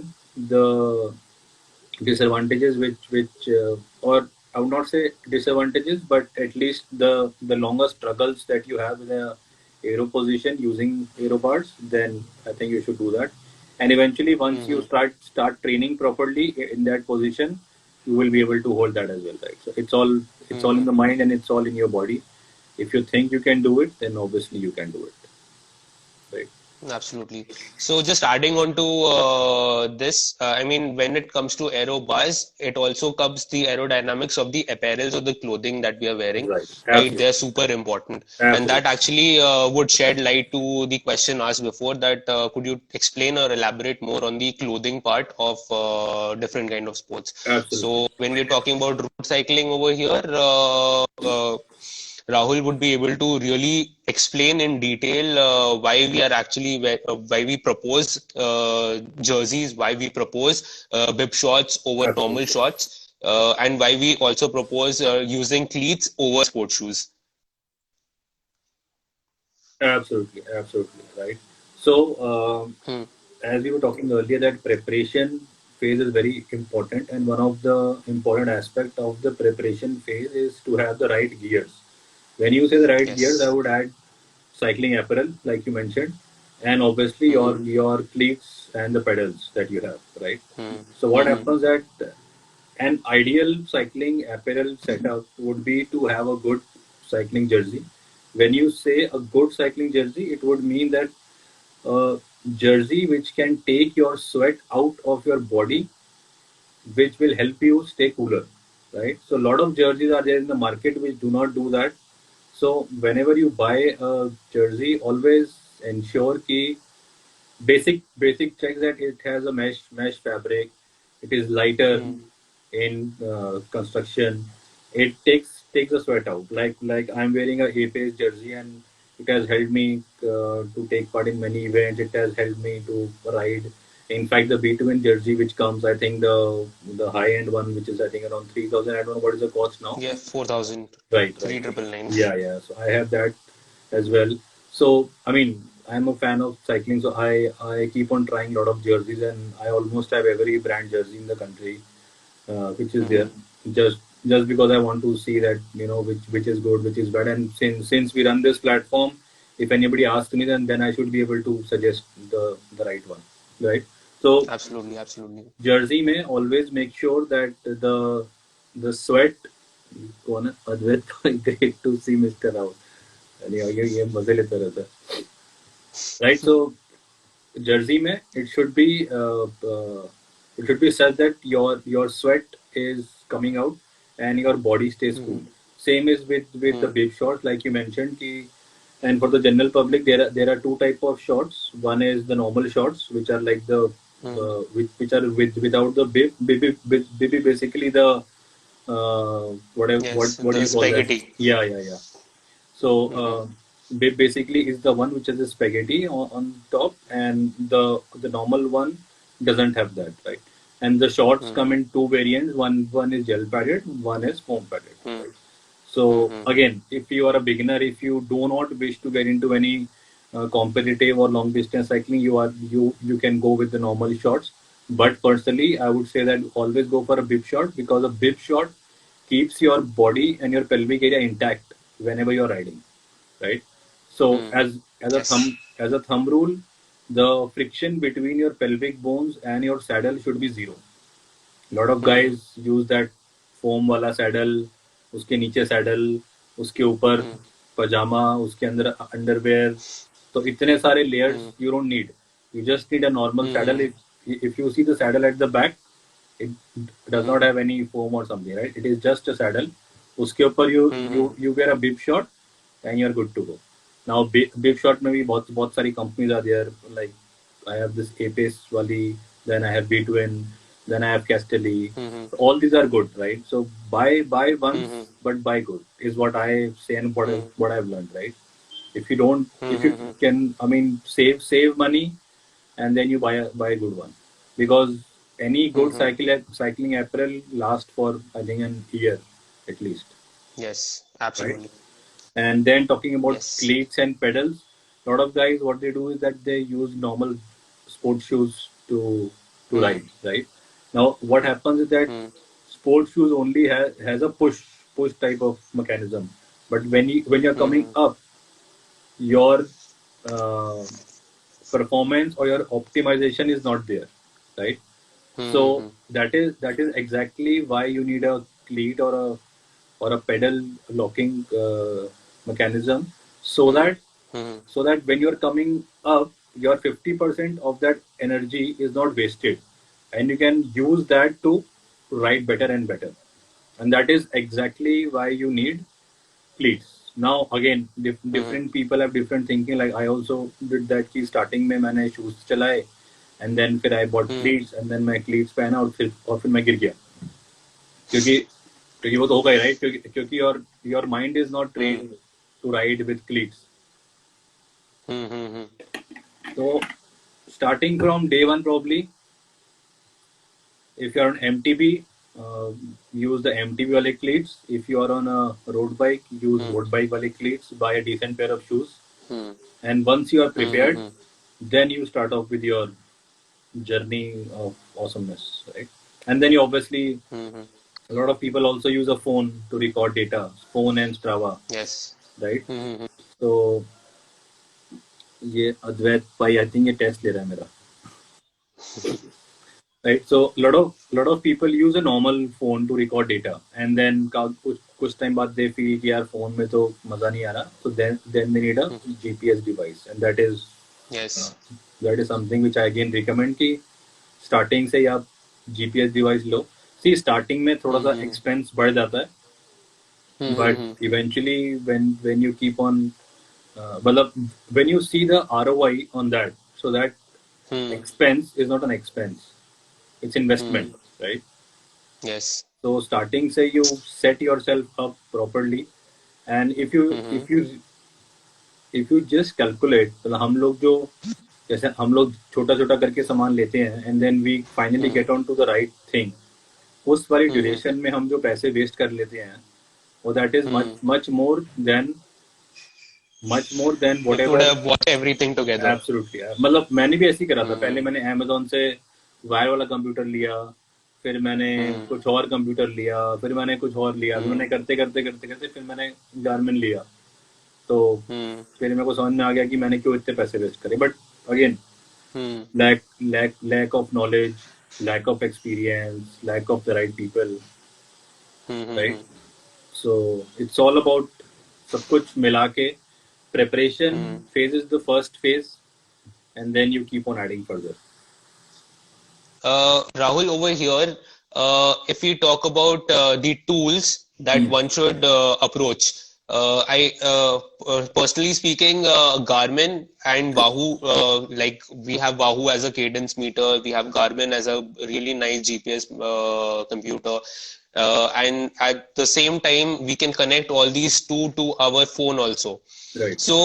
the disadvantages or I would not say disadvantages, but at least the longer struggles that you have in a aero position using aero parts, then I think you should do that. And eventually, once you Hmm. start training properly in that position, you will be able to hold that as well, right? So it's all in Hmm. the mind and it's all in your body. If you think you can do it, then obviously you can do it, right? Absolutely. So just adding on to this, I mean, when it comes to aero bars, it also comes the aerodynamics of the apparels or the clothing that we are wearing, Right. right? They're Absolutely. super important. And that Absolutely. actually would shed light to the question asked before that could you explain or elaborate more on the clothing part of different kind of sports? Absolutely. So when we're talking about road cycling over here, Rahul would be able to really explain in detail why we are actually why we propose jerseys, why we propose bib shorts over normal Absolutely. shorts, and why we also propose using cleats over sports shoes. Absolutely, absolutely, right. So, Hmm. as we were talking earlier, that preparation phase is very important, and one of the important aspect of the preparation phase is to have the right gears. When you say the right gears, I Yes. would add cycling apparel, like you mentioned, and obviously Hmm. your cleats and the pedals that you have, right? Hmm. So, what Hmm. happens that an ideal cycling apparel setup would be to have a good cycling jersey. When you say a good cycling jersey, it would mean that a jersey which can take your sweat out of your body, which will help you stay cooler, right? So a lot of jerseys are there in the market which do not do that. So whenever you buy a jersey, always ensure ki basic checks that it has a mesh fabric, it is lighter Hmm. in construction. It takes the sweat out. Like I'm wearing a Apex jersey, and it has helped me to take part in many events. It has helped me to ride. In fact, the B2N jersey which comes, I think the high end one, which is I think around 3,000. I don't know what is the cost now. Yeah, 4,000, Right. 3,999. Yeah, yeah. So I have that as well. So I mean, I'm a fan of cycling, so I keep on trying a lot of jerseys, and I almost have every brand jersey in the country, which is there. Hmm. Just just because I want to see that which is good, which is bad, and since we run this platform, if anybody asks me, then I should be able to suggest the right one, right? So Absolutely, absolutely. jersey may always make sure that the sweat कौन है अद्वैत great to see Mr. Rao ये मजे लेता रहता है right so jersey में it should be such that your sweat is coming out and your body stays cool. Hmm. Same is with the Hmm. bib shorts, like you mentioned. And for the general public, there are two type of shorts. One is the normal shorts, which are like the Hmm. which are without the bib. Bib is basically the Yes, what do the you call that? spaghetti. Yeah. So Hmm. basically is the one which has a spaghetti on top, and the normal one doesn't have that, right? And the shorts come Hmm. in two variants. One is gel padded, one is foam padded, Hmm. right? So Hmm. again, if you are a beginner, if you do not wish to get into any competitive or long distance cycling, you can go with the normal shorts. But personally, I would say that always go for a bib short, because a bib short keeps your body and your pelvic area intact whenever you're riding, right? So Hmm. as a Yes. thumb rule, the friction between your pelvic bones and your saddle should be zero. Lot of Hmm. Guys use that foam वाला saddle, उसके नीचे saddle, उसके ऊपर Hmm. पजामा, उसके अंदर underwear. तो इतने सारे Hmm. Layers you don't need. You just need a normal saddle. Hmm. If you see the saddle at the back, it does not Hmm. have any foam or something, right? It is just a saddle. उसके ऊपर Hmm. you wear a bib short and you're good to go. Now bib short में भी बहुत बहुत सारी companies are there. Like I have this Apace वाली then I have Between, then I have Castelli. Mm-hmm. All these are good, right? So buy once, Mm-hmm. but buy good is what I say and what I've learned, right? If you don't, if you Mm-hmm. can, I mean, save money and then you buy a good one, because any good Mm-hmm. cycling apparel lasts for I think an year at least, Yes, right? absolutely. And then talking about Yes. cleats and pedals, a lot of guys what they do is that they use normal sports shoes to Mm-hmm. ride, right? Now what happens is that sports shoes only has a push type of mechanism, but when you're coming Mm-hmm. up, your uh, performance or your optimization is not there, right? So Mm-hmm. that is exactly why you need a cleat or a pedal locking mechanism, so Mm-hmm. that Mm-hmm. when you're coming up, your 50% of that energy is not wasted, and you can use that to ride better and better. And that is exactly why you need cleats. Now again, Mm-hmm. different people have different thinking. Like I also did that कि starting में मैंने shoes चलाए, and then फिर I bought Mm-hmm. cleats, and then मैं cleats पहना और फिर मैं गिर गया, क्योंकि क्योंकि वो तो होगा ही, right? क्योंकि your mind is not trained to ride with cleats. Mm-hmm. So starting from day one, probably if you're on MTB, use the MTB wale cleats. If you are on a road bike, use road bike wale cleats. Buy a decent pair of shoes, and once you are prepared, Mm-hmm. then you start off with your journey of awesomeness, right? And then you obviously, Mm-hmm. a lot of people also use a phone to record data, phone and Strava, Yes. right? Mm-hmm. So ये अद्वैत भाई I think ये test ले रहा है मेरा, right? So a lot of people use a normal phone to record data, and then कुछ time बाद they feel कि यार phone में तो मजा नहीं आ रहा, so then they need a GPS device, and uh, Yes. that is something which I again recommend कि starting से ही आप GPS device लो. See, starting में थोड़ा सा Mm-hmm. expense बढ़ जाता है, but Mm-hmm. eventually when you keep on मतलब when you see the ROI on that, so that expense is not an expense, it's investment, right? Yes. So starting say you set yourself up properly, and Mm-hmm. if you just calculate, मतलब हम लोग जो जैसे हम लोग छोटा छोटा करके सामान लेते हैं, and then we finally get on to the right thing, उस वाली Mm-hmm. ड्यूरेशन में हम जो पैसे वेस्ट कर लेते हैं, वो that is much Mm-hmm. much more than If you would whatever. have bought everything together. Absolutely, मतलब मैंने भी ऐसे ही करा था. पहले Mm-hmm. मैंने अमेजोन से वायर वाला कंप्यूटर लिया, फिर मैंने Mm-hmm. कुछ और कंप्यूटर लिया, फिर मैंने कुछ और लिया, फिर मैंने करते करते करते करते फिर मैंने गारमेंट लिया. तो Mm-hmm. फिर मेरे को समझ में आ गया कि मैंने क्यों इतने पैसे वेस्ट करे. But again, Mm-hmm. lack of knowledge, lack of experience, lack of the right people, right? Mm-hmm. So it's all about सब कुछ मिला के preparation Mm-hmm. phase is the first phase, and then you keep on adding further. Rahul, over here, if we talk about the tools that Hmm. one should approach, personally speaking, Garmin and Wahoo, like we have Wahoo as a cadence meter, we have Garmin as a really nice GPS computer, and at the same time, we can connect all these two to our phone also. Right. So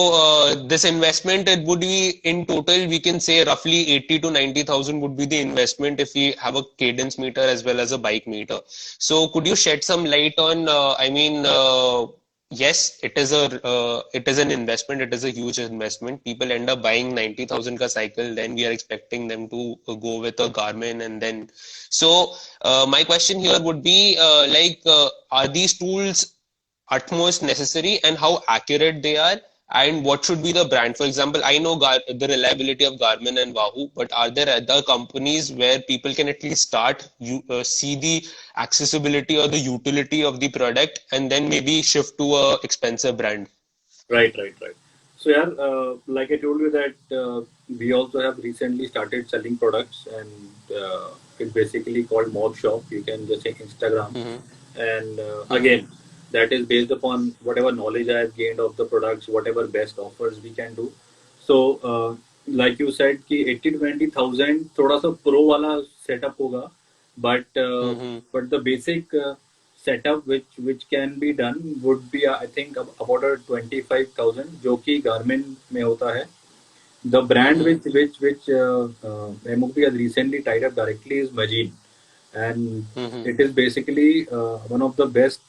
this investment, it would be in total, we can say roughly 80 to 90,000 would be the investment if we have a cadence meter as well as a bike meter. So could you shed some light on, yes, it is an investment, it is a huge investment. People end up buying 90,000 ka cycle, then we are expecting them to go with a Garmin and then. So my question here would be are these tools utmost necessary and how accurate they are, and what should be the brand? For example, I know the reliability of Garmin and Wahoo, but are there other companies where people can at least start, see the accessibility or the utility of the product and then maybe shift to a expensive brand? Right. So yeah, like I told you that we also have recently started selling products, and it's basically called Mob Shop. You can just check Instagram, Mm-hmm. and Mm-hmm. again, that is based upon whatever knowledge I have gained of the products, whatever best offers we can do. So like you said कि 80 to 90,000 थोड़ा सा pro वाला setup होगा, but the basic setup which can be done would be I think about a 25,000 जो कि Garmin में होता है. The brand which MOP has recently tied up directly is Majin, and it is basically one of the best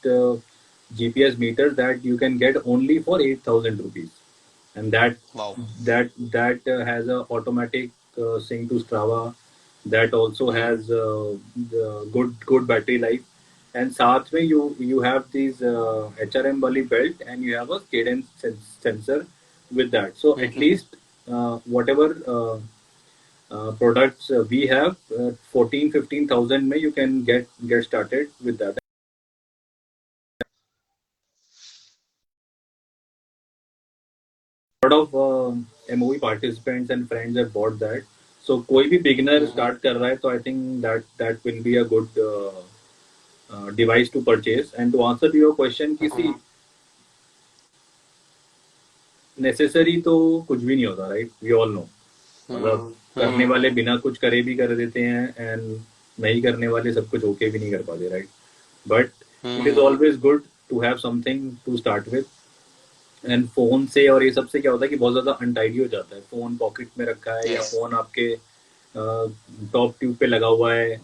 GPS meters that you can get only for 8,000 rupees, and Wow. that has a automatic sync to Strava. That also has the good battery life, and साथ में you have these HRM वाली belt and you have a cadence sensor with that. So at least whatever products we have, 14-15,000 may you can get started with that. A lot of MOE participants and friends have bought that. So कोई भी beginner start कर रहा है, तो I think that will be a good device to purchase. And to answer to your question, किसी necessary तो कुछ भी नहीं होता, right? We all know. मतलब करने वाले बिना कुछ करे भी कर देते हैं, and नहीं करने वाले सब कुछ होके भी नहीं कर पाते, right? But it is always good to have something to start with. And phone से और ये सबसे क्या होता है कि बहुत ज्यादा अनटाइडी हो जाता है. फोन पॉकेट में रखा है या Yes. फोन आपके टॉप ट्यूब पे लगा हुआ है,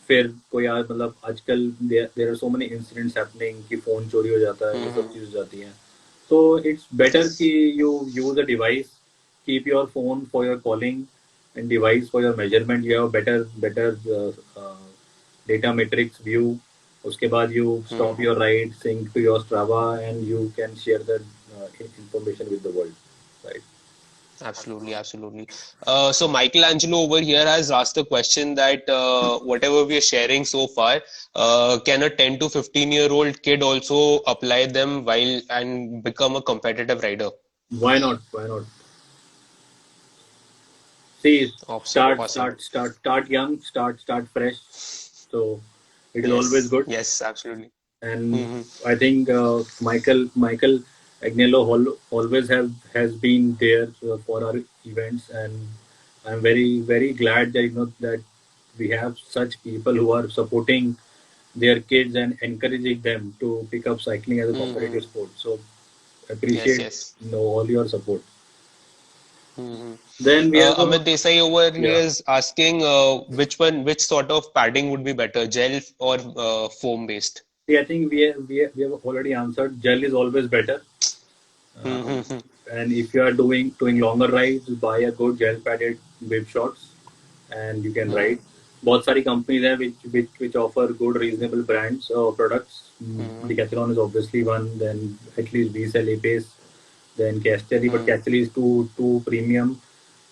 फिर कोई मतलब आजकल there are so many incidents happening कि फोन चोरी हो जाता है, ये सब चीज हो जाती हैं. तो इट्स बेटर कि Yes. You use a device, keep your phone for your calling and device for your measurement. You have better better data metrics view. उसके बाद you stop your ride, sync to your Strava and you can share the information with the world, right? Absolutely, absolutely. So Michelangelo over here has asked a question that whatever we are sharing so far, can a 10 to 15-year-old kid also apply them while and become a competitive rider? Why not? Why not? See, Awesome, awesome. start young, start fresh. So it is always Yes, good. yes, absolutely. And Mm-hmm. I think Michael Agnello always have has been there for our events, and I'm very glad that that we have such people who are supporting their kids and encouraging them to pick up cycling as a competitive sport. So Yes, appreciate yes. all your support. Mm-hmm. Then we have Amit Desai over here yeah. is asking which sort of padding would be better, gel or foam based? See, I think we have already answered. Gel is always better. Mm-hmm. And if you are doing longer rides, buy a good gel padded bib shorts, and you can ride. बहुत सारी companies हैं which offer good reasonable brands or products. Decathlon is obviously one. Then at least we sell Apace. Then Castelli, but Castelli is too premium,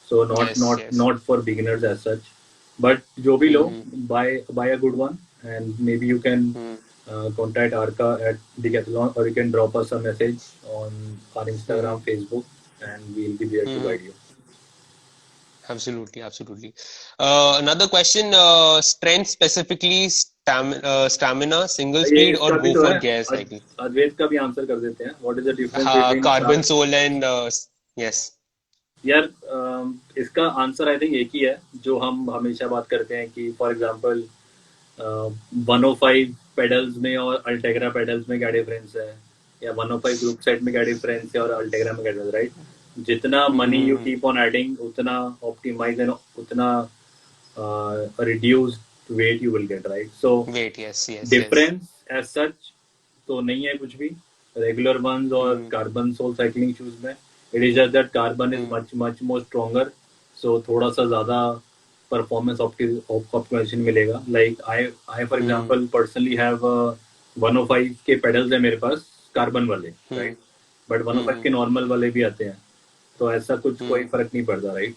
so not Yes, not yes. not for beginners as such. But जो भी लो, Mm-hmm. buy a good one, and maybe you can contact Arka at Decathlon, or you can drop us a message on our Instagram, Facebook, and we'll be there to guide you. Absolutely, absolutely. Another question, strength specifically, stamina, single ये speed or इसका भी go तो for है. gear cycle? अद्वैत का भी answer कर देते हैं. What is the difference between Carbon sole and yes. यार इसका आंसर आई थिंक एक ही है जो हम हमेशा बात करते हैं कि फॉर एग्जांपल 105 पेडल्स में और अल्टेग्रा पेडल्स में क्या डिफरेंस है, या 105 ग्रुप सेट में क्या डिफरेंस है और अल्टेग्रा में क्या डिफरेंस, राइट? जितना money you keep on adding, उतना ऑप्टिमाइज एंड उतना reduce weight you will get, right? So Wait, yes, yes, yes. Difference as such तो नहीं है कुछ भी रेगुलर वंस और कार्बन सोल साइकिलिंग शूज में. It is just that carbon is much much more stronger, so थोड़ा सा ज्यादा परफॉर्मेंस ऑप्टिमाइजेशन मिलेगा. Like I for example personally have 105 के पेडल्स है मेरे पास, कार्बन वाले, राइट? बट 105 के नॉर्मल वाले भी आते हैं, तो ऐसा कुछ कोई फर्क नहीं पड़ता, राइट?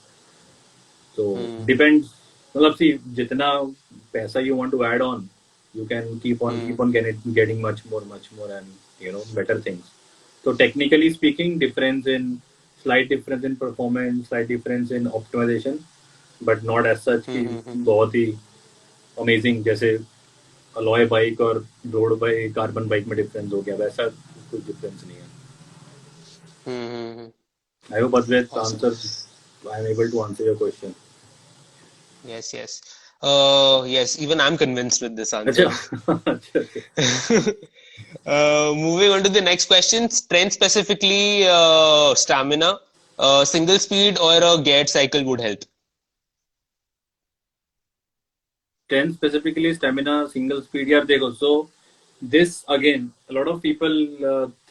तो डिपेंड्स. मतलब सी, जितना पैसा you want to add on, you can keep on getting much more and better things. So technically speaking, slight difference in performance, slight difference in optimization, but not as such कि बहुत ही amazing जैसे alloy bike और road bike carbon bike में difference हो गया, वैसा कुछ डिफरेंस नहीं है. Mm-hmm. I hope Advait Awesome. Answer. I'm able to answer your question. Yes, yes. Yes, even I'm convinced with this अच्छा. answer. अच्छा, अच्छा. Moving on to the next question, strength specifically, stamina, single speed or a geared cycle would help. 10 specifically stamina, single speed. यार देखो, so this again, a lot of people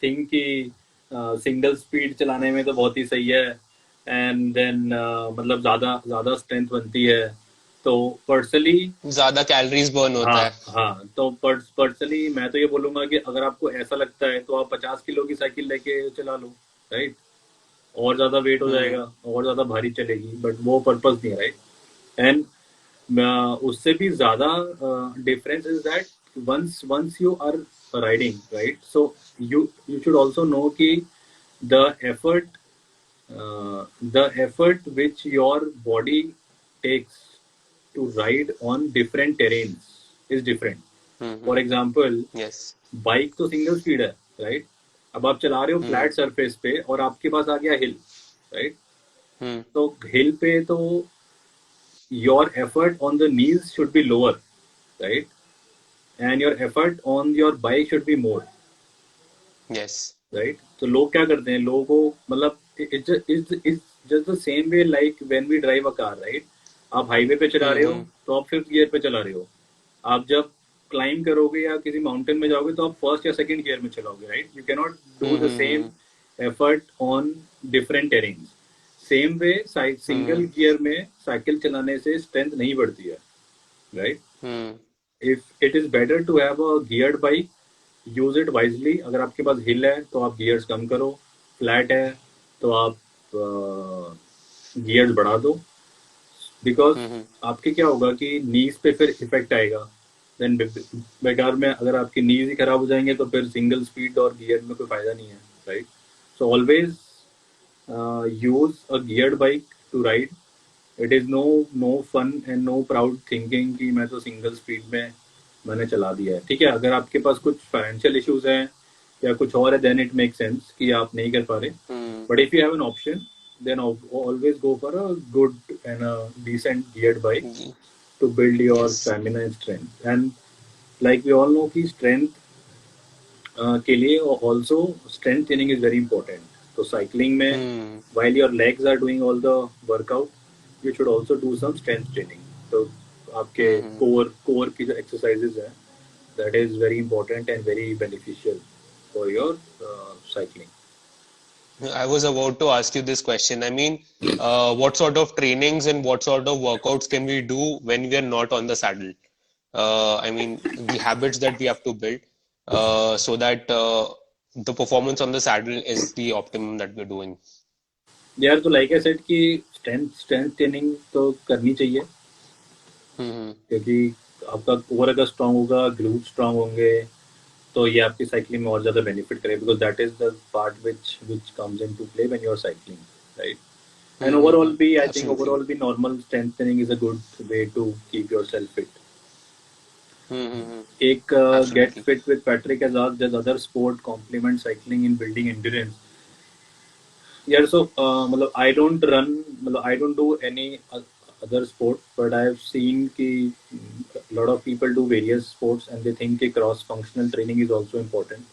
think कि single speed चलाने में तो बहुत ही सही है, and then मतलब ज़्यादा ज़्यादा strength बनती है. तो पर्सनली, ज्यादा कैलोरीज बर्न हाँ होता है. हाँ, तो पर्सनली मैं तो ये बोलूंगा कि अगर आपको ऐसा लगता है तो आप 50 किलो की साइकिल लेके चला लो, राइट. और ज्यादा वेट हो हम्म. जाएगा, और ज्यादा भारी चलेगी, बट वो पर्पस नहीं है, राइट. एंड उससे भी ज्यादा difference is that once once you are riding, right. So you should also know कि the effort the effort which your body takes to ride on different terrains is different. For hmm. example, yes. Bike तो single speed है, right. अब आप चला रहे हो हम्म. Flat surface पे और आपके पास आ गया हिल, राइट. हम्म. तो हिल पे तो your effort on the knees should be lower, right, and your effort on your bike should be more, yes. Right. तो लोग क्या करते हैं, लोगों को मतलब it's just the same way like when we drive a car, right. आप highway पे चला रहे हो हम्म. तो आप फिफ्थ गियर पे चला रहे हो. आप जब क्लाइम करोगे या किसी माउंटेन में जाओगे तो आप फर्स्ट या सेकंड गियर में चलाओगे, right. You can not do the same hmm. Effort on different terrains. Same way single hmm. Gear में साइकिल चलाने से स्ट्रेंथ नहीं बढ़ती है, right. Hmm. If it is better to have a geared bike, use it wisely. अगर आपके पास हिल है तो आप गियर्स कम करो, फ्लैट है तो आप गियर्स बढ़ा दो. बिकॉज हम्म. आपके क्या होगा कि नीज पे फिर इफेक्ट आएगा. देन बेकार में अगर आपकी नीज ही खराब हो जाएंगे तो फिर सिंगल स्पीड और गियर में कोई फायदा नहीं है, right. So always use a geared bike to ride. It is no fun and no proud thinking कि मैं तो सिंगल स्पीड में मैंने चला दिया है. ठीक है, अगर आपके पास कुछ फाइनेंशियल इश्यूज हैं या कुछ और है, देन इट मेक सेंस कि आप नहीं कर पा रहे. हम्म. But if you have an option, then always go for a good and a decent geared bike to build your yes. stamina and strength. And like we all know कि strength के लिए also strength training is very important. तो cycling में हम्म. while your legs are doing all the workout, you should also do some strength training. तो आपके हम्म. core की जो exercises हैं, that is very important and very beneficial for your cycling. I was about to ask you this question. I mean, what sort of trainings and what sort of workouts can we do when we are not on the saddle? I mean, the habits that we have to build so that the performance on the saddle is the optimum that we're doing. यार तो like I said कि strength training तो करनी चाहिए, Mm-hmm. क्योंकि आपका core अगर strong होगा, ग्लूट स्ट्रांग होंगे, तो ये आपकी साइकिलिंग में और ज़्यादा बेनिफिट करेगा. Because that is the part which comes into play when you are cycling, right. And Mm-hmm. Overall भी आई थिंक Absolutely. ओवरऑल भी normal strength training is a good way to keep yourself fit. Mm-hmm. एक get Absolutely. Fit with Patrick has asked, does other sport complement cycling in building endurance. यार so मतलब I don't run, मतलब I don't do any other sport, but I have seen कि a lot of people do various sports and they think कि cross functional training is also important.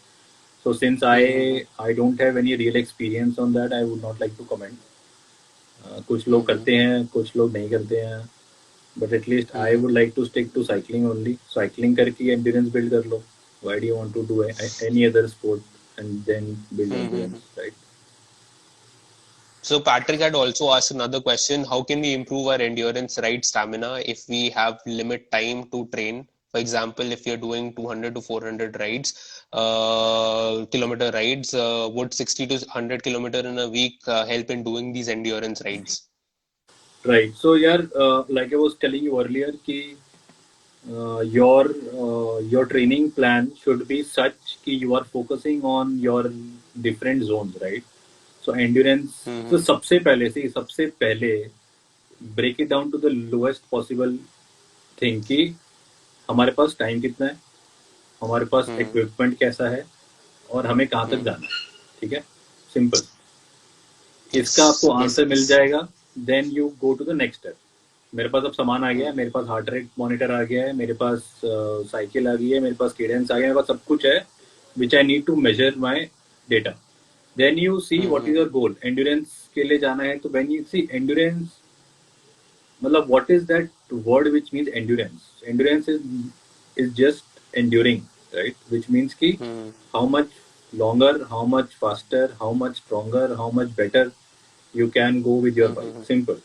So since Mm-hmm. I don't have any real experience on that, I would not like to comment. कुछ लोग Mm-hmm. करते हैं, कुछ लोग नहीं करते हैं, but at least I Mm-hmm. would like to stick to cycling only. Cycling करके endurance build कर लो. Why do you want to do any other sport and then build Mm-hmm. endurance, right? So Patrick had also asked another question. How can we improve our endurance ride stamina if we have limit time to train? For example, if you're doing 200 to 400 rides, kilometer rides, would 60 to 100 kilometer in a week help in doing these endurance rides? Right. So yeah, like I was telling you earlier, कि your training plan should be such कि you are focusing on your different zones, right? So endurance, तो Mm-hmm. सबसे पहले break it down to the lowest possible thing कि हमारे पास time कितना है, हमारे पास Mm-hmm. इक्विपमेंट कैसा है, और हमें कहाँ तक Mm-hmm. जाना है. ठीक है, सिंपल. इसका Yes, आपको yes, आंसर मिल yes. जाएगा then you go to the next step. मेरे पास अब सामान आ गया है, मेरे पास हार्ट रेट मॉनिटर आ गया है, मेरे पास साइकिल आ गई है, मेरे पास केडेंस आ गया है, मेरे पास सब कुछ है which I need to measure my data. Then you see what is your goal. Endurance के लिए जाना है तो व्हेन यू सी एंड्योरेंस, मतलब what is that word which means endurance. Endurance is just enduring, right, which means की how much longer, how much faster, how much stronger, how much better you can go with your bike. Simple.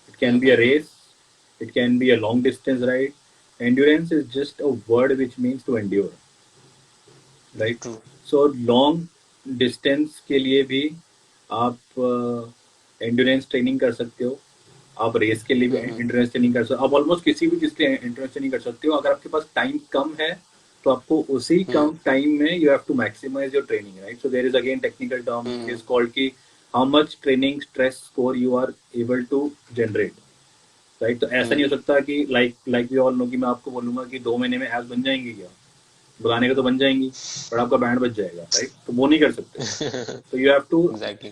It can be a race, it can be a long distance ride. Endurance is just a word which means to endure, right? True. So long distance के लिए भी आप endurance training कर सकते हो. आप race के लिए भी एंड्योरेंस ट्रेनिंग कर सकते हो. आप ऑलमोस्ट किसी भी चीज के एंड्योरेंस ट्रेनिंग कर सकते हो. अगर आपके पास टाइम कम है तो आपको उसी कम टाइम में you have to maximise your training, right. So there is again technical term is called की how much training stress score you are able to generate, right. तो ऐसा नहीं हो सकता कि लाइक वी ऑल नो कि मैं आपको बोलूंगा कि 2 महीने में एप्स बन जाएंगी. क्या बनाने का तो बन जाएंगी, पर आपका बैंड बच जाएगा, राइट. तो वो नहीं कर सकते. तो you have to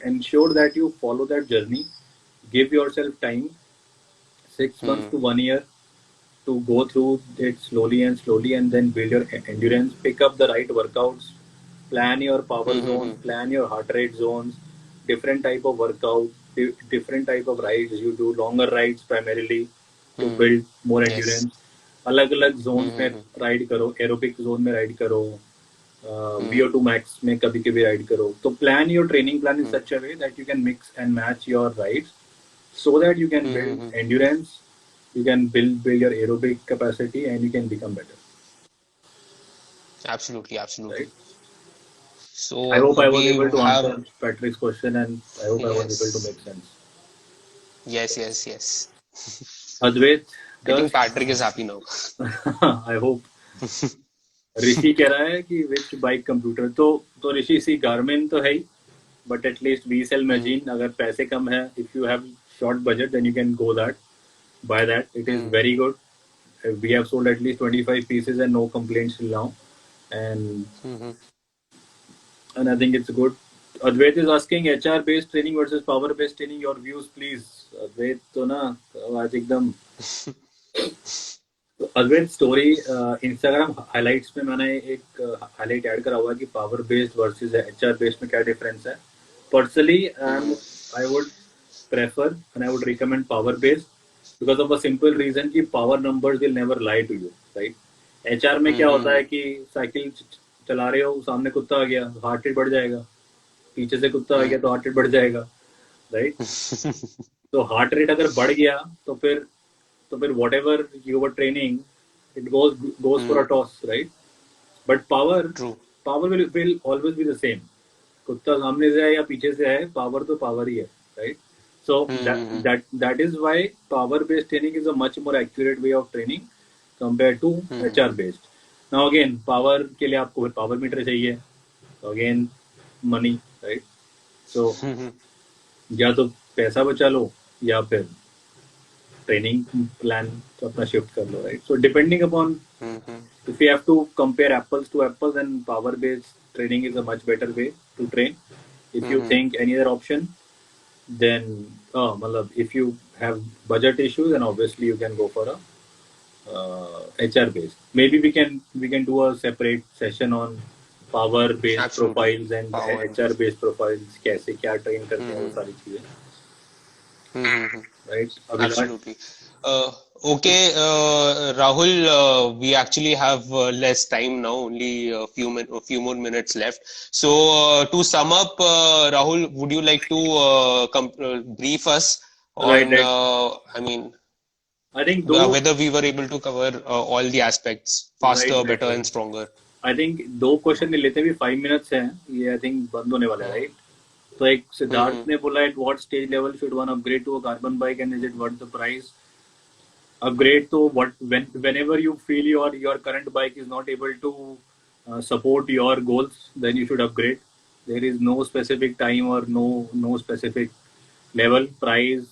ensure that you follow that journey. Give yourself time, 6 months to 1 year, to go through it slowly and then build your endurance. Pick up the right workouts, plan your power zones, plan your heart rate zones, different type of workout, different type of rides. You do longer rides primarily to build more endurance. अलग अलग zone में ride करो. Aerobic zone में ride करो, VO2 max में कभी कभी ride करो. तो plan your training plan in such a way that you can mix and match your rides so that you can build endurance, you can build your aerobic capacity, and you can become better. Absolutely. Right? So I hope I was we able to have, answer Patrick's question, and I hope I was able to yes, make sense. yes. Advait, I think does Patrick is happy now. I hope. ऋषि कह रहा है कि which bike computer. तो ऋषि सी Garmin तो है ही, but at least we sell machine. अगर पैसे कम है, if you have short budget, then you can go that, buy that. It is very good. We have sold at least 25 pieces and no complaints till now, and I think it's good. Advait is asking HR based training versus power based training. Your views, please. Advait तो ना आज एकदम. अद्वैत story Instagram highlights में मैंने एक highlight add करा हुआ है कि power based versus HR based में क्या डिफरेंस है. Personally I would prefer and I would recommend power based because of a simple reason कि power numbers will never lie to you, right? HR में क्या होता है कि साइकिल चला रहे हो, सामने कुत्ता आ गया, हार्ट रेट बढ़ जाएगा. पीछे से कुत्ता आ गया तो हार्ट रेट बढ़ जाएगा, राइट. तो हार्ट रेट अगर बढ़ गया तो फिर whatever you were training, it goes for a toss, right? But power will always be the same. कुत्ता सामने से है या पीछे से है, पावर तो पावर ही है, right? So that is why power based training is a much more accurate way of training compared to HR based. Now again, power के लिए आपको पावर मीटर चाहिए. So again, money, right? So या तो पैसा बचा लो या फिर ट्रेनिंग प्लान अपना शिफ्ट कर लो, right. So depending upon if you have to compare apples to apples, then power based training is a much better way to train. If you think any other option, then if you have budget issues, then obviously you can go for a HR based. Maybe we can do a separate session on power based profiles and HR based profiles. कैसे क्या train करते हैं वो सारी चीजें, right? Absolutely. Okay, Rahul, we actually have less time now, only a few more minutes left. So, to sum up, Rahul, would you like to brief us on, I think whether we were able to cover all the aspects faster, better, and stronger? I think 2 question नहीं लेते भी 5 minutes हैं ये. I think बंद होने वाला है, right. तो एक सिद्धार्थ ने बोला at what stage level should one upgrade to a carbon bike and is it worth the price? Upgrade to whenever you feel your current bike is not able to support your goals, then you should upgrade. There is no specific time or no specific level. Price,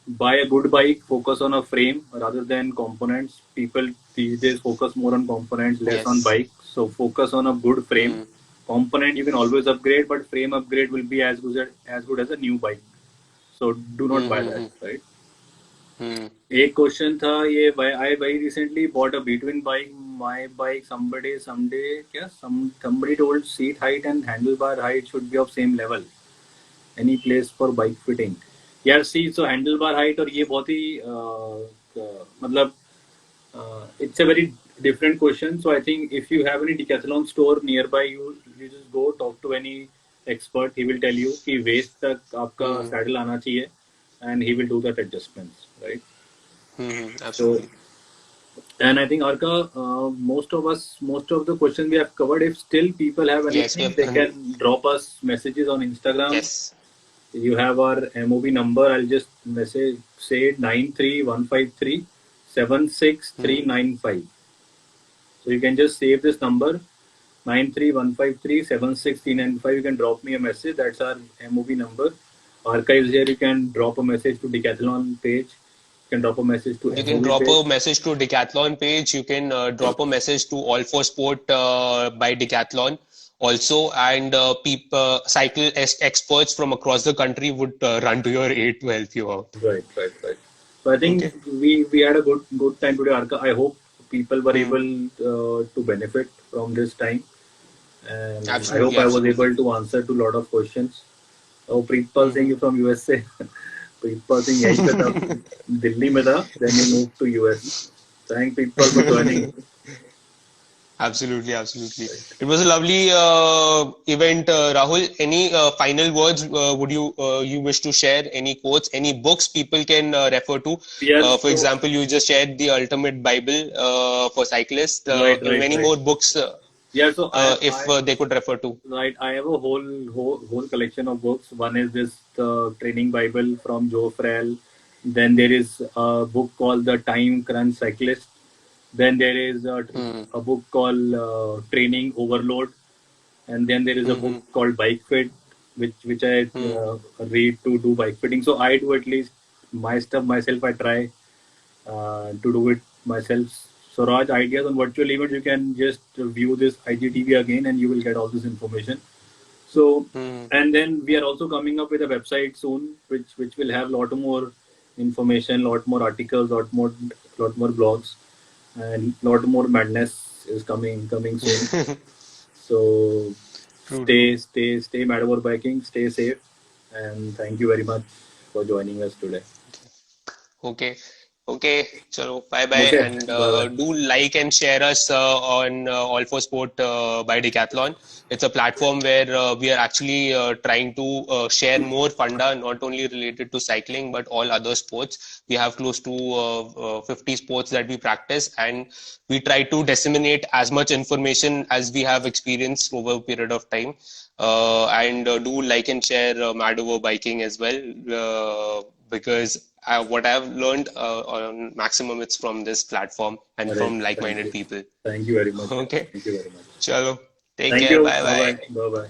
buy a good bike, focus on a frame rather than components. People these days focus more on components, less on bike. So focus on a good frame. Component you can always upgrade, but frame upgrade will be as good as a new bike. So do not buy that, Hmm. right? Hmm. एक question था ये I very recently bought a between bike my bike somebody someday क्या somebody told seat height and handlebar height should be of same level. Any place for bike fitting? यार सी so handlebar height और ये बहुत ही मतलब it's a very different question. So I think if you have any decathlon store nearby, you just go talk to any expert. He will tell you कि waist तक आपका Hmm. saddle आना चाहिए, and he will do that adjustments, right? Hmm. So Absolutely. and I think Arka, most of the questions we have covered. If still people have Yes, we anything, have. they can drop us messages on Instagram. Yes. You have our MOB number. I'll just message say 93153 76395. So you can just save this number 93153 76395. You can drop me a message. That's our MOB number. Archives here. You can drop a message to Decathlon page. You can drop a message to You can MOB drop page. a message to Decathlon page. You can drop a message to All for Sport by Decathlon also, and cycle experts from across the country would run to your aid to help you out. Right, right, right. So I think Okay. we had a good time today, Arka. I hope people were Hmm. able to benefit from this time, and I hope Absolutely, I was absolutely. able to answer to a lot of questions. Oh, Preetpal Singh Hmm. is from USA. Preetpal Singh यहीं पे था, दिल्ली में था. Then he moved to US. Thank Preetpal for joining. Absolutely, absolutely. Right. It was a lovely event, Rahul. Any final words would you wish to share? Any quotes? Any books people can refer to? Yeah. For So example, you just shared the Ultimate Bible for cyclists. right, right, Many right. more books Yeah. So if they could refer to. right, I have a whole collection of books. One is this training Bible from Joe Frell. Then there is a book called The Time Crunch Cyclist. Then there is Hmm. a book called Training Overload. And then there is a book Hmm. called Bike Fit, which I Hmm. read to do bike fitting. So I do at least my stuff myself. I try to do it myself. So Raj, ideas on virtual events, you can just view this IGTV again, and you will get all this information. So, Hmm. and then we are also coming up with a website soon, which will have a lot more information, lot more articles, lot more blogs, and lot more madness is coming soon. Hmm. So, True, true. stay mad over biking, stay safe, and thank you very much for joining us today. Okay. Okay. Chalo, bye bye. Okay, And bye bye. do like and share us on All for Sport by Decathlon. It's a platform where we are actually trying to share more funda, not only related to cycling, but all other sports. We have close to 50 sports that we practice, and we try to disseminate as much information as we have experienced over a period of time. And do like and share Mad Over Biking as well, because what I've learned on maximum it's from this platform and All right, from thank like-minded you. people. Thank you very much. Okay, Thank you very much. chalo, take Thank care, you. bye Bye bye. bye. Bye bye.